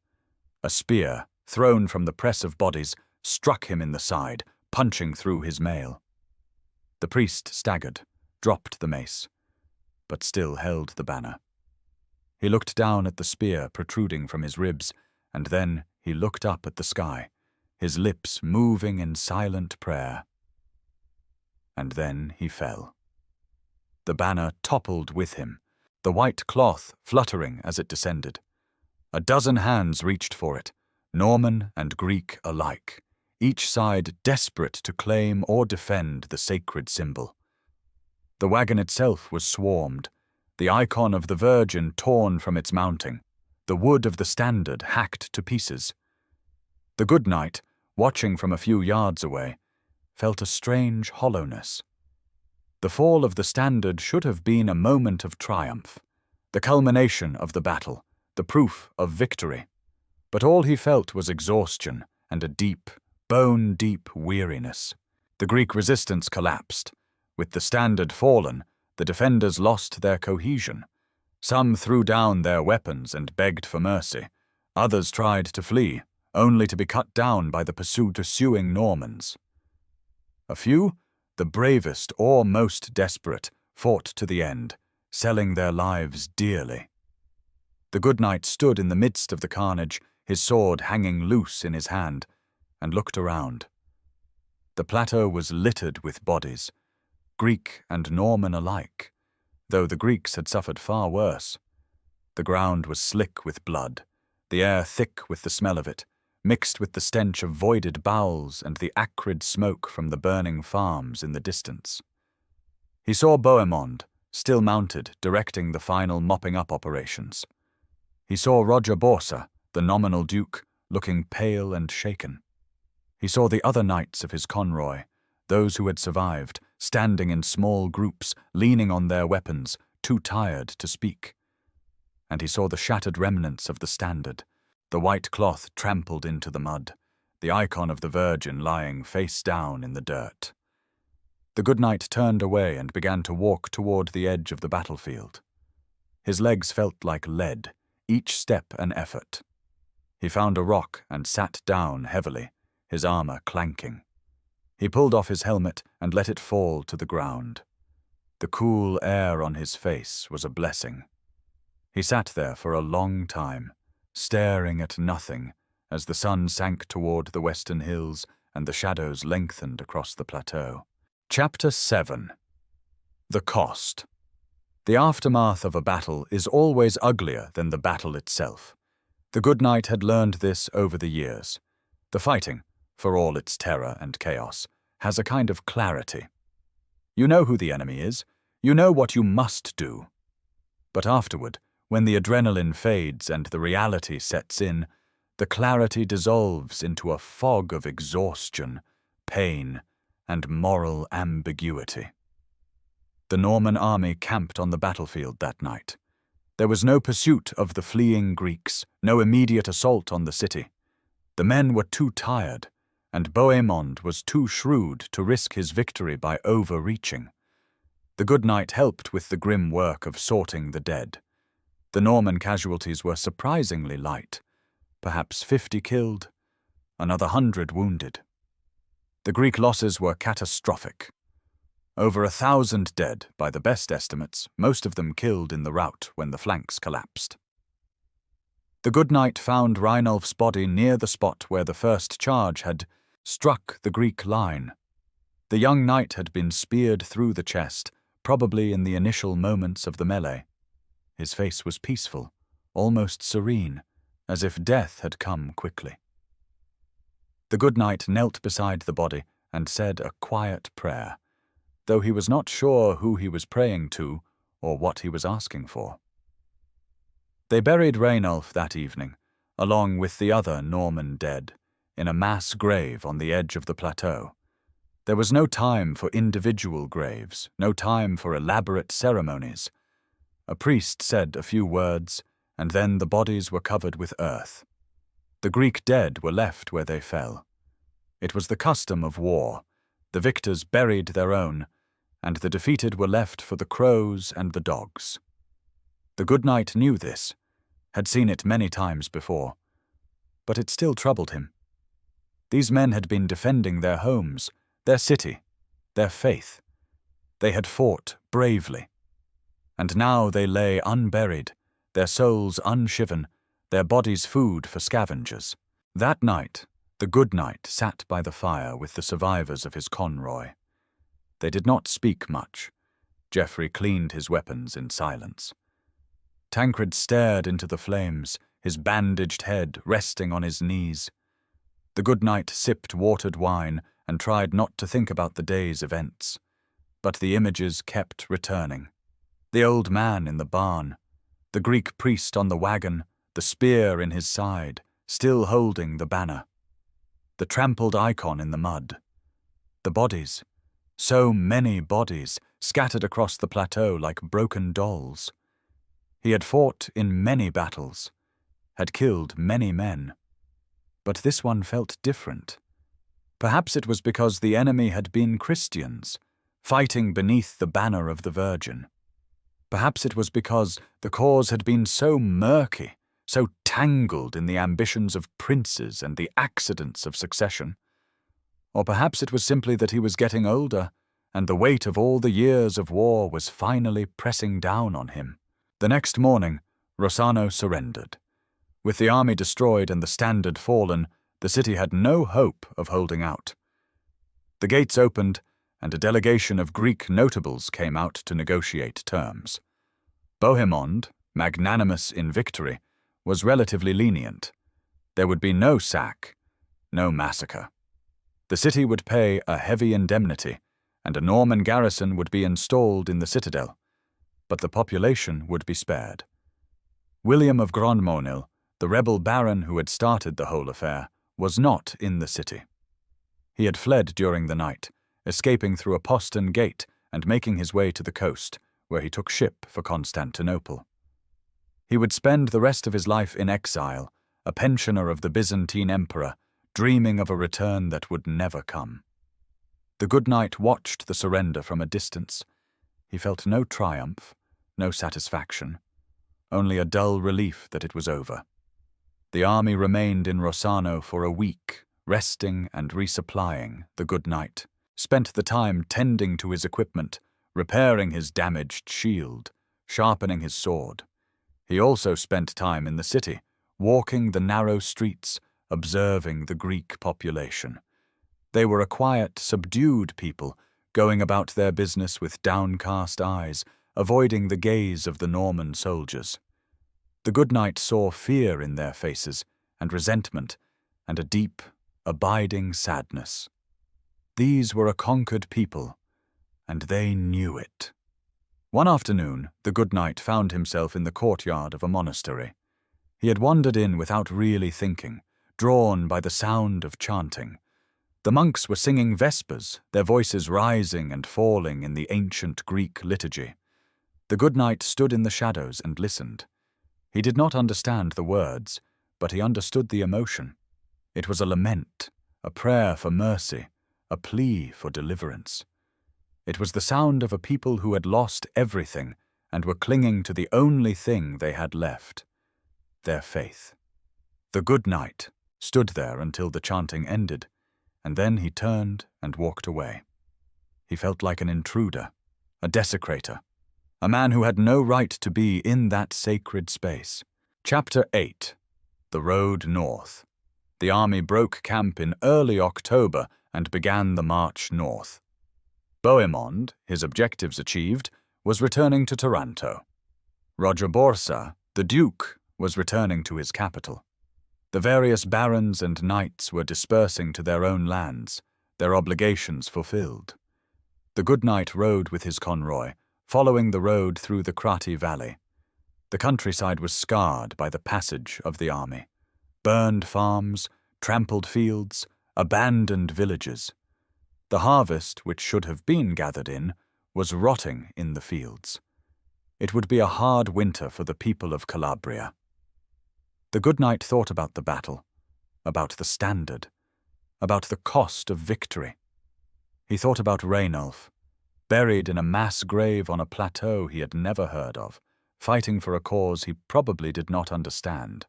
[SPEAKER 1] A spear, thrown from the press of bodies, struck him in the side, punching through his mail. The priest staggered, dropped the mace, but still held the banner. He looked down at the spear protruding from his ribs, and then he looked up at the sky, his lips moving in silent prayer. And then he fell. The banner toppled with him, the white cloth fluttering as it descended. A dozen hands reached for it, Norman and Greek alike, each side desperate to claim or defend the sacred symbol. The wagon itself was swarmed, the icon of the Virgin torn from its mounting, the wood of the standard hacked to pieces. The good knight, watching from a few yards away, felt a strange hollowness. The fall of the standard should have been a moment of triumph, the culmination of the battle, the proof of victory. But all he felt was exhaustion and a deep, bone-deep weariness. The Greek resistance collapsed. With the standard fallen, the defenders lost their cohesion. Some threw down their weapons and begged for mercy. Others tried to flee, only to be cut down by the pursuing Normans. A few, the bravest or most desperate, fought to the end, selling their lives dearly. The good knight stood in the midst of the carnage, his sword hanging loose in his hand, and looked around. The plateau was littered with bodies, Greek and Norman alike, though the Greeks had suffered far worse. The ground was slick with blood, the air thick with the smell of it, mixed with the stench of voided bowels and the acrid smoke from the burning farms in the distance. He saw Bohemond, still mounted, directing the final mopping-up operations. He saw Roger Borsa, the nominal duke, looking pale and shaken. He saw the other knights of his convoy, those who had survived, standing in small groups, leaning on their weapons, too tired to speak. And he saw the shattered remnants of the standard, the white cloth trampled into the mud, the icon of the Virgin lying face down in the dirt. The good knight turned away and began to walk toward the edge of the battlefield. His legs felt like lead, each step an effort. He found a rock and sat down heavily, his armor clanking. He pulled off his helmet and let it fall to the ground. The cool air on his face was a blessing. He sat there for a long time, staring at nothing as the sun sank toward the western hills and the shadows lengthened across the plateau. Chapter 7. The Cost. The aftermath of a battle is always uglier than the battle itself. The good knight had learned this over the years. The fighting, for all its terror and chaos, has a kind of clarity. You know who the enemy is. You know what you must do. But afterward, when the adrenaline fades and the reality sets in, the clarity dissolves into a fog of exhaustion, pain, and moral ambiguity. The Norman army camped on the battlefield that night. There was no pursuit of the fleeing Greeks, no immediate assault on the city. The men were too tired, and Bohemond was too shrewd to risk his victory by overreaching. The good knight helped with the grim work of sorting the dead. The Norman casualties were surprisingly light, perhaps 50 killed, another 100 wounded. The Greek losses were catastrophic. Over 1,000 dead, by the best estimates, most of them killed in the rout when the flanks collapsed. The good knight found Reinulf's body near the spot where the first charge had struck the Greek line. The young knight had been speared through the chest, probably in the initial moments of the melee. His face was peaceful, almost serene, as if death had come quickly. The good knight knelt beside the body and said a quiet prayer, though he was not sure who he was praying to or what he was asking for. They buried Reinulf that evening, along with the other Norman dead, in a mass grave on the edge of the plateau. There was no time for individual graves, no time for elaborate ceremonies. A priest said a few words, and then the bodies were covered with earth. The Greek dead were left where they fell. It was the custom of war. The victors buried their own, and the defeated were left for the crows and the dogs. The good knight knew this, had seen it many times before, but it still troubled him. These men had been defending their homes, their city, their faith. They had fought bravely, and now they lay unburied, their souls unshiven, their bodies food for scavengers. That night, the good knight sat by the fire with the survivors of his conroy. They did not speak much. Geoffrey cleaned his weapons in silence. Tancred stared into the flames, his bandaged head resting on his knees. The good knight sipped watered wine and tried not to think about the day's events. But the images kept returning. The old man in the barn, the Greek priest on the wagon, the spear in his side, still holding the banner. The trampled icon in the mud. The bodies, so many bodies, scattered across the plateau like broken dolls. He had fought in many battles, had killed many men. But this one felt different. Perhaps it was because the enemy had been Christians, fighting beneath the banner of the Virgin. Perhaps it was because the cause had been so murky, so tangled in the ambitions of princes and the accidents of succession. Or perhaps it was simply that he was getting older, and the weight of all the years of war was finally pressing down on him. The next morning, Rossano surrendered. With the army destroyed and the standard fallen, the city had no hope of holding out. The gates opened, and a delegation of Greek notables came out to negotiate terms. Bohemond, magnanimous in victory, was relatively lenient. There would be no sack, no massacre. The city would pay a heavy indemnity, and a Norman garrison would be installed in the citadel, but the population would be spared. William of Grandmonil, the rebel baron who had started the whole affair, was not in the city. He had fled during the night, escaping through a postern gate and making his way to the coast, where he took ship for Constantinople. He would spend the rest of his life in exile, a pensioner of the Byzantine emperor, dreaming of a return that would never come. The good knight watched the surrender from a distance. He felt no triumph, no satisfaction, only a dull relief that it was over. The army remained in Rossano for a week, resting and resupplying. The good knight spent the time tending to his equipment, repairing his damaged shield, sharpening his sword. He also spent time in the city, walking the narrow streets, observing the Greek population. They were a quiet, subdued people, going about their business with downcast eyes, avoiding the gaze of the Norman soldiers. The good knight saw fear in their faces, and resentment, and a deep, abiding sadness. These were a conquered people, and they knew it. One afternoon, the good knight found himself in the courtyard of a monastery. He had wandered in without really thinking, drawn by the sound of chanting. The monks were singing vespers, their voices rising and falling in the ancient Greek liturgy. The good knight stood in the shadows and listened. He did not understand the words, but he understood the emotion. It was a lament, a prayer for mercy, a plea for deliverance. It was the sound of a people who had lost everything and were clinging to the only thing they had left, their faith. The good knight stood there until the chanting ended, and then he turned and walked away. He felt like an intruder, a desecrator, a man who had no right to be in that sacred space. Chapter 8. The Road North. The army broke camp in early October and began the march north. Bohemond, his objectives achieved, was returning to Taranto. Roger Borsa, the Duke, was returning to his capital. The various barons and knights were dispersing to their own lands, their obligations fulfilled. The good knight rode with his convoy, following the road through the Crati Valley. The countryside was scarred by the passage of the army. Burned farms, trampled fields, abandoned villages. The harvest, which should have been gathered in, was rotting in the fields. It would be a hard winter for the people of Calabria. The good knight thought about the battle, about the standard, about the cost of victory. He thought about Rainulf, buried in a mass grave on a plateau he had never heard of, fighting for a cause he probably did not understand.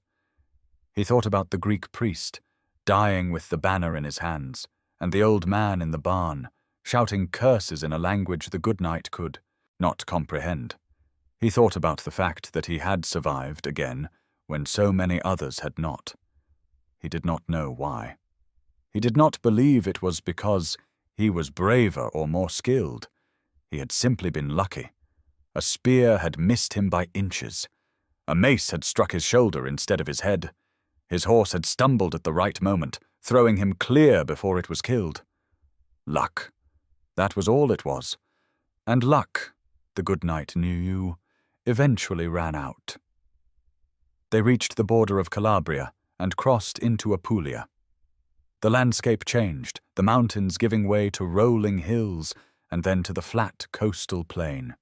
[SPEAKER 1] He thought about the Greek priest, dying with the banner in his hands, and the old man in the barn, shouting curses in a language the good knight could not comprehend. He thought about the fact that he had survived again when so many others had not. He did not know why. He did not believe it was because he was braver or more skilled. He had simply been lucky. A spear had missed him by inches. A mace had struck his shoulder instead of his head. His horse had stumbled at the right moment, throwing him clear before it was killed. Luck. That was all it was. And luck, the good knight knew, eventually ran out. They reached the border of Calabria and crossed into Apulia. The landscape changed, the mountains giving way to rolling hills and then to the flat coastal plain.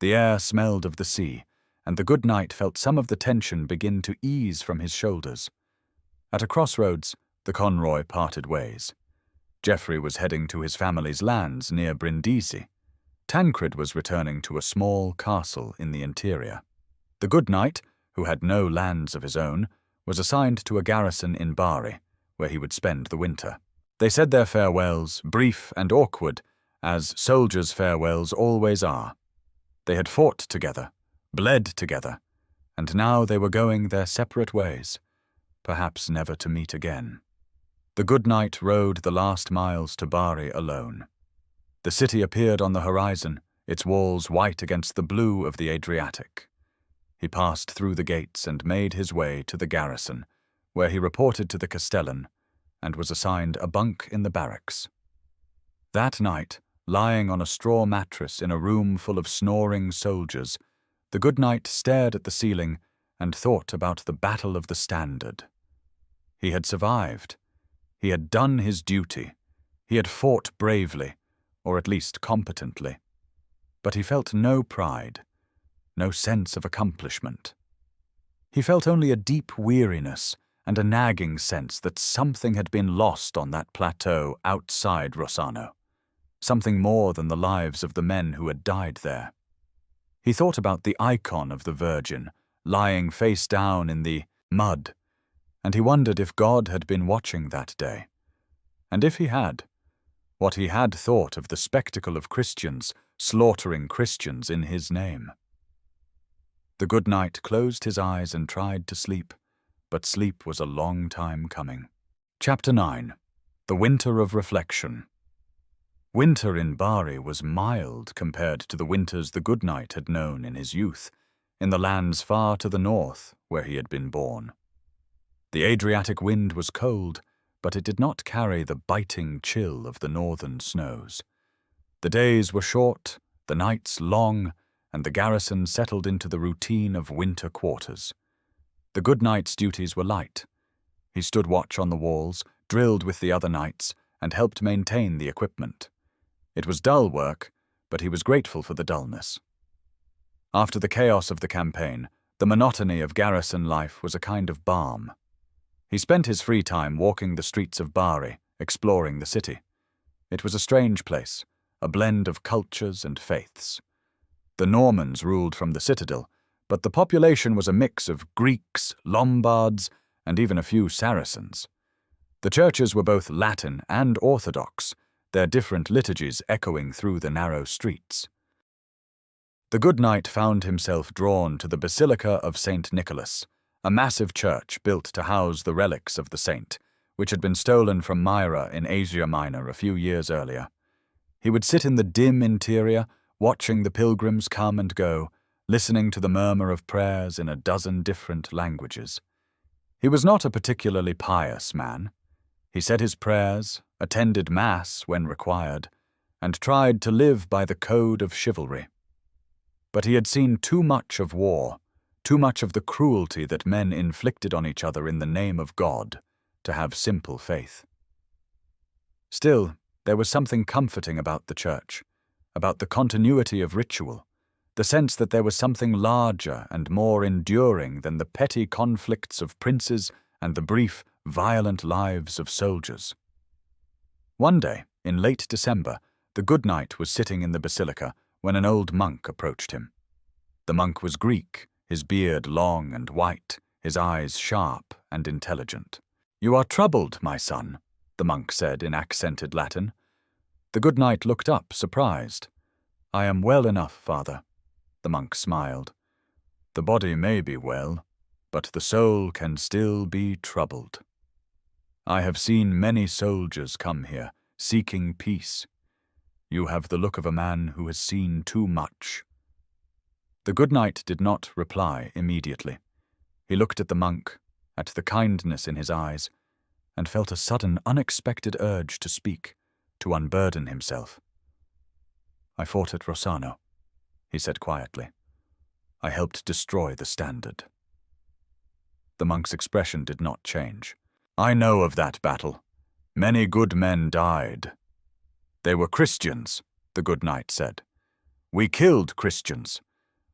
[SPEAKER 1] The air smelled of the sea, and the good knight felt some of the tension begin to ease from his shoulders. At a crossroads, the convoy parted ways. Geoffrey was heading to his family's lands near Brindisi. Tancred was returning to a small castle in the interior. The good knight, who had no lands of his own, was assigned to a garrison in Bari, where he would spend the winter. They said their farewells, brief and awkward, as soldiers' farewells always are. They had fought together, bled together, and now they were going their separate ways, perhaps never to meet again. The good knight rode the last miles to Bari alone. The city appeared on the horizon, its walls white against the blue of the Adriatic. He passed through the gates and made his way to the garrison, where he reported to the castellan and was assigned a bunk in the barracks. That night, lying on a straw mattress in a room full of snoring soldiers, the good knight stared at the ceiling and thought about the Battle of the Standard. He had survived. He had done his duty. He had fought bravely, or at least competently. But he felt no pride, no sense of accomplishment. He felt only a deep weariness and a nagging sense that something had been lost on that plateau outside Rossano, something more than the lives of the men who had died there. He thought about the icon of the Virgin, lying face down in the mud, and he wondered if God had been watching that day. And if he had, what he had thought of the spectacle of Christians slaughtering Christians in his name. The good knight closed his eyes and tried to sleep, but sleep was a long time coming. Chapter 9. The Winter of Reflection. Winter in Bari was mild compared to the winters the good knight had known in his youth, in the lands far to the north where he had been born. The Adriatic wind was cold, but it did not carry the biting chill of the northern snows. The days were short, the nights long, and the garrison settled into the routine of winter quarters. The good knight's duties were light. He stood watch on the walls, drilled with the other knights, and helped maintain the equipment. It was dull work, but he was grateful for the dullness. After the chaos of the campaign, the monotony of garrison life was a kind of balm. He spent his free time walking the streets of Bari, exploring the city. It was a strange place, a blend of cultures and faiths. The Normans ruled from the citadel, but the population was a mix of Greeks, Lombards, and even a few Saracens. The churches were both Latin and Orthodox, their different liturgies echoing through the narrow streets. The good knight found himself drawn to the Basilica of St. Nicholas, a massive church built to house the relics of the saint, which had been stolen from Myra in Asia Minor a few years earlier. He would sit in the dim interior, watching the pilgrims come and go, listening to the murmur of prayers in a dozen different languages. He was not a particularly pious man. He said his prayers, attended Mass when required, and tried to live by the code of chivalry. But he had seen too much of war, too much of the cruelty that men inflicted on each other in the name of God, to have simple faith. Still, there was something comforting about the church, about the continuity of ritual, the sense that there was something larger and more enduring than the petty conflicts of princes and the brief, violent lives of soldiers. One day, in late December, the good knight was sitting in the basilica when an old monk approached him. The monk was Greek, his beard long and white, his eyes sharp and intelligent. "You are troubled, my son," the monk said in accented Latin. The good knight looked up, surprised. "I am well enough, father," the monk smiled. "The body may be well, but the soul can still be troubled. I have seen many soldiers come here, seeking peace. You have the look of a man who has seen too much." The good knight did not reply immediately. He looked at the monk, at the kindness in his eyes, and felt a sudden, unexpected urge to speak, to unburden himself. "I fought at Rossano," he said quietly. "I helped destroy the standard." The monk's expression did not change. "I know of that battle. Many good men died." "They were Christians," the good knight said. "We killed Christians.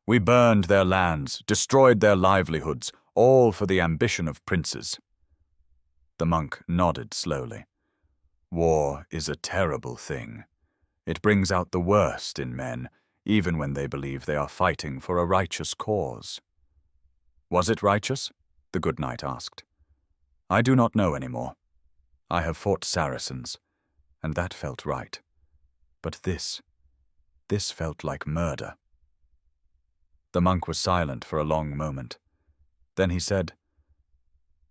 [SPEAKER 1] We burned their lands, destroyed their livelihoods, all for the ambition of princes." The monk nodded slowly. "War is a terrible thing. It brings out the worst in men, even when they believe they are fighting for a righteous cause." "Was it righteous?" the good knight asked. "I do not know anymore. I have fought Saracens, and that felt right. But this felt like murder." The monk was silent for a long moment. Then he said,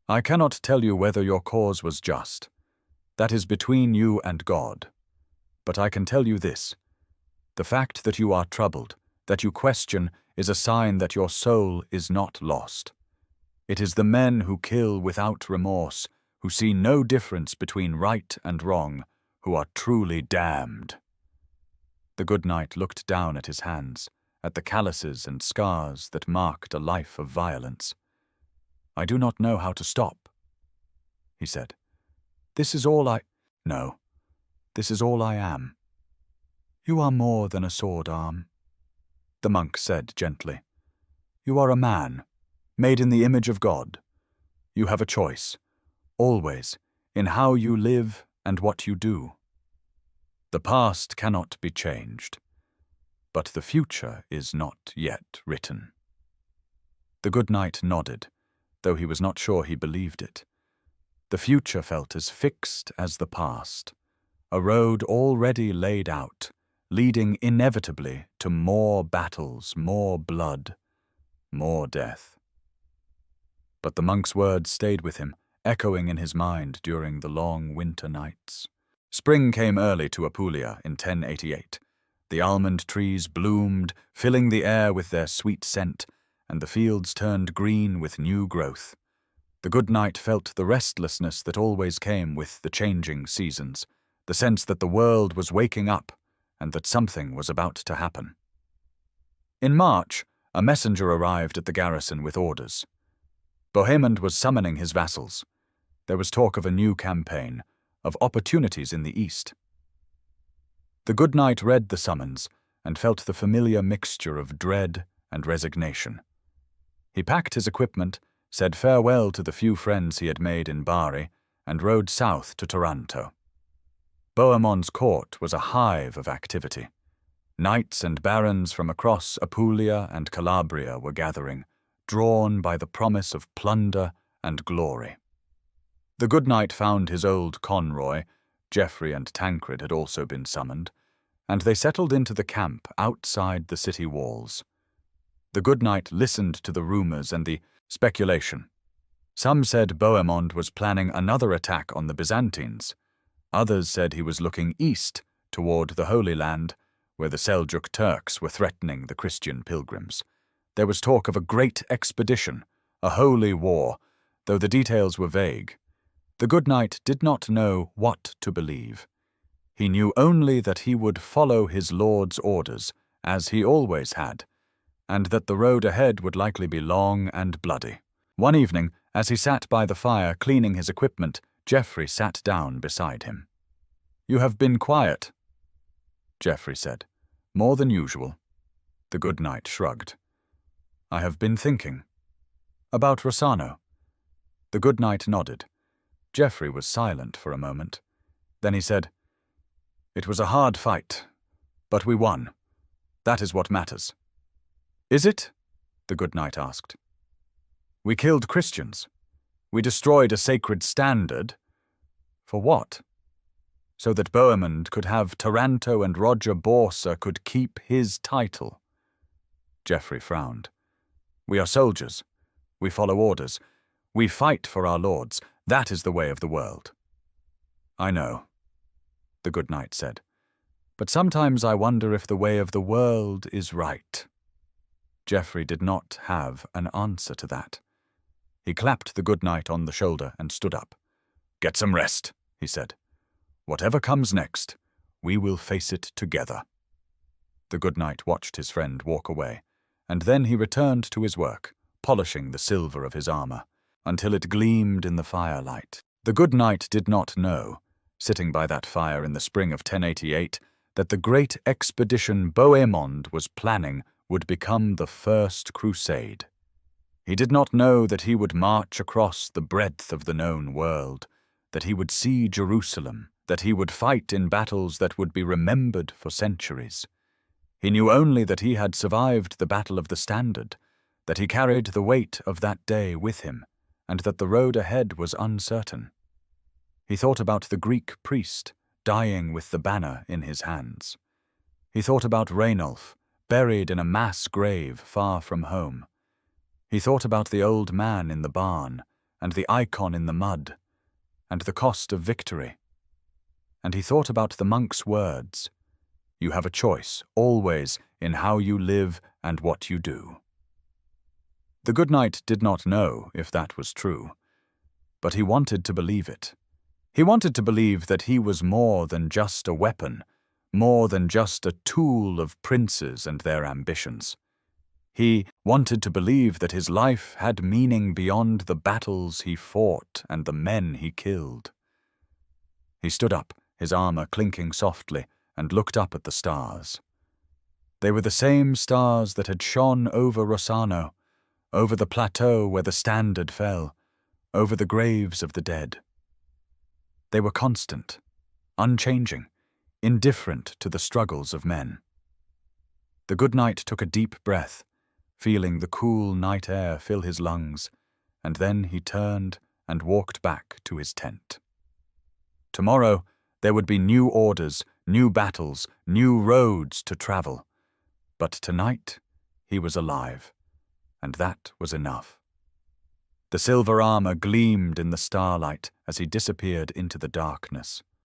[SPEAKER 1] "I cannot tell you whether your cause was just. That is between you and God. But I can tell you this. The fact that you are troubled, that you question, is a sign that your soul is not lost. It is the men who kill without remorse, who see no difference between right and wrong, who are truly damned." The good knight looked down at his hands, at the calluses and scars that marked a life of violence. "I do not know how to stop," he said. "This is all I am." "You are more than a sword arm," the monk said gently. "You are a man, made in the image of God. You have a choice, always, in how you live and what you do. The past cannot be changed, but the future is not yet written." The good knight nodded, though he was not sure he believed it. The future felt as fixed as the past, a road already laid out, leading inevitably to more battles, more blood, more death. But the monk's words stayed with him, echoing in his mind during the long winter nights. Spring came early to Apulia in 1088. The almond trees bloomed, filling the air with their sweet scent, and the fields turned green with new growth. The good knight felt the restlessness that always came with the changing seasons, the sense that the world was waking up and that something was about to happen. In March, a messenger arrived at the garrison with orders. Bohemond was summoning his vassals. There was talk of a new campaign, of opportunities in the east. The good knight read the summons and felt the familiar mixture of dread and resignation. He packed his equipment, said farewell to the few friends he had made in Bari, and rode south to Taranto. Bohemond's court was a hive of activity. Knights and barons from across Apulia and Calabria were gathering, drawn by the promise of plunder and glory. The good knight found his old conroy, Geoffrey and Tancred had also been summoned, and they settled into the camp outside the city walls. The good knight listened to the rumors and the speculation. Some said Bohemond was planning another attack on the Byzantines. Others said he was looking east toward the Holy Land, where the Seljuk Turks were threatening the Christian pilgrims. There was talk of a great expedition, a holy war, though the details were vague. The good knight did not know what to believe. He knew only that he would follow his lord's orders, as he always had, and that the road ahead would likely be long and bloody. One evening, as he sat by the fire cleaning his equipment, Geoffrey sat down beside him. "You have been quiet," Geoffrey said. "More than usual." The good knight shrugged. "I have been thinking." "About Rossano?" The good knight nodded. Geoffrey was silent for a moment. Then he said, "It was a hard fight, but we won. That is what matters." "Is it?" the good knight asked. "We killed Christians. We destroyed a sacred standard." "For what?" "So that Bohemond could have Taranto and Roger Borsa could keep his title." Geoffrey frowned. "We are soldiers. We follow orders. We fight for our lords. That is the way of the world." "I know," the good knight said. "But sometimes I wonder if the way of the world is right." Geoffrey did not have an answer to that. He clapped the good knight on the shoulder and stood up. "Get some rest," he said. "Whatever comes next, we will face it together." The good knight watched his friend walk away, and then he returned to his work, polishing the silver of his armor, until it gleamed in the firelight. The good knight did not know, sitting by that fire in the spring of 1088, that the great expedition Bohemond was planning would become the first crusade. He did not know that he would march across the breadth of the known world, that he would see Jerusalem, that he would fight in battles that would be remembered for centuries. He knew only that he had survived the Battle of the Standard, that he carried the weight of that day with him, and that the road ahead was uncertain. He thought about the Greek priest dying with the banner in his hands. He thought about Rainulf, buried in a mass grave far from home. He thought about the old man in the barn, and the icon in the mud, and the cost of victory. And he thought about the monk's words, "You have a choice, always, in how you live and what you do." The good knight did not know if that was true, but he wanted to believe it. He wanted to believe that he was more than just a weapon, more than just a tool of princes and their ambitions. He wanted to believe that his life had meaning beyond the battles he fought and the men he killed. He stood up, his armor clinking softly, and looked up at the stars. They were the same stars that had shone over Rossano, over the plateau where the standard fell, over the graves of the dead. They were constant, unchanging, indifferent to the struggles of men. The good knight took a deep breath, feeling the cool night air fill his lungs, and then he turned and walked back to his tent. Tomorrow there would be new orders, new battles, new roads to travel. But tonight he was alive, and that was enough. The silver armor gleamed in the starlight as he disappeared into the darkness.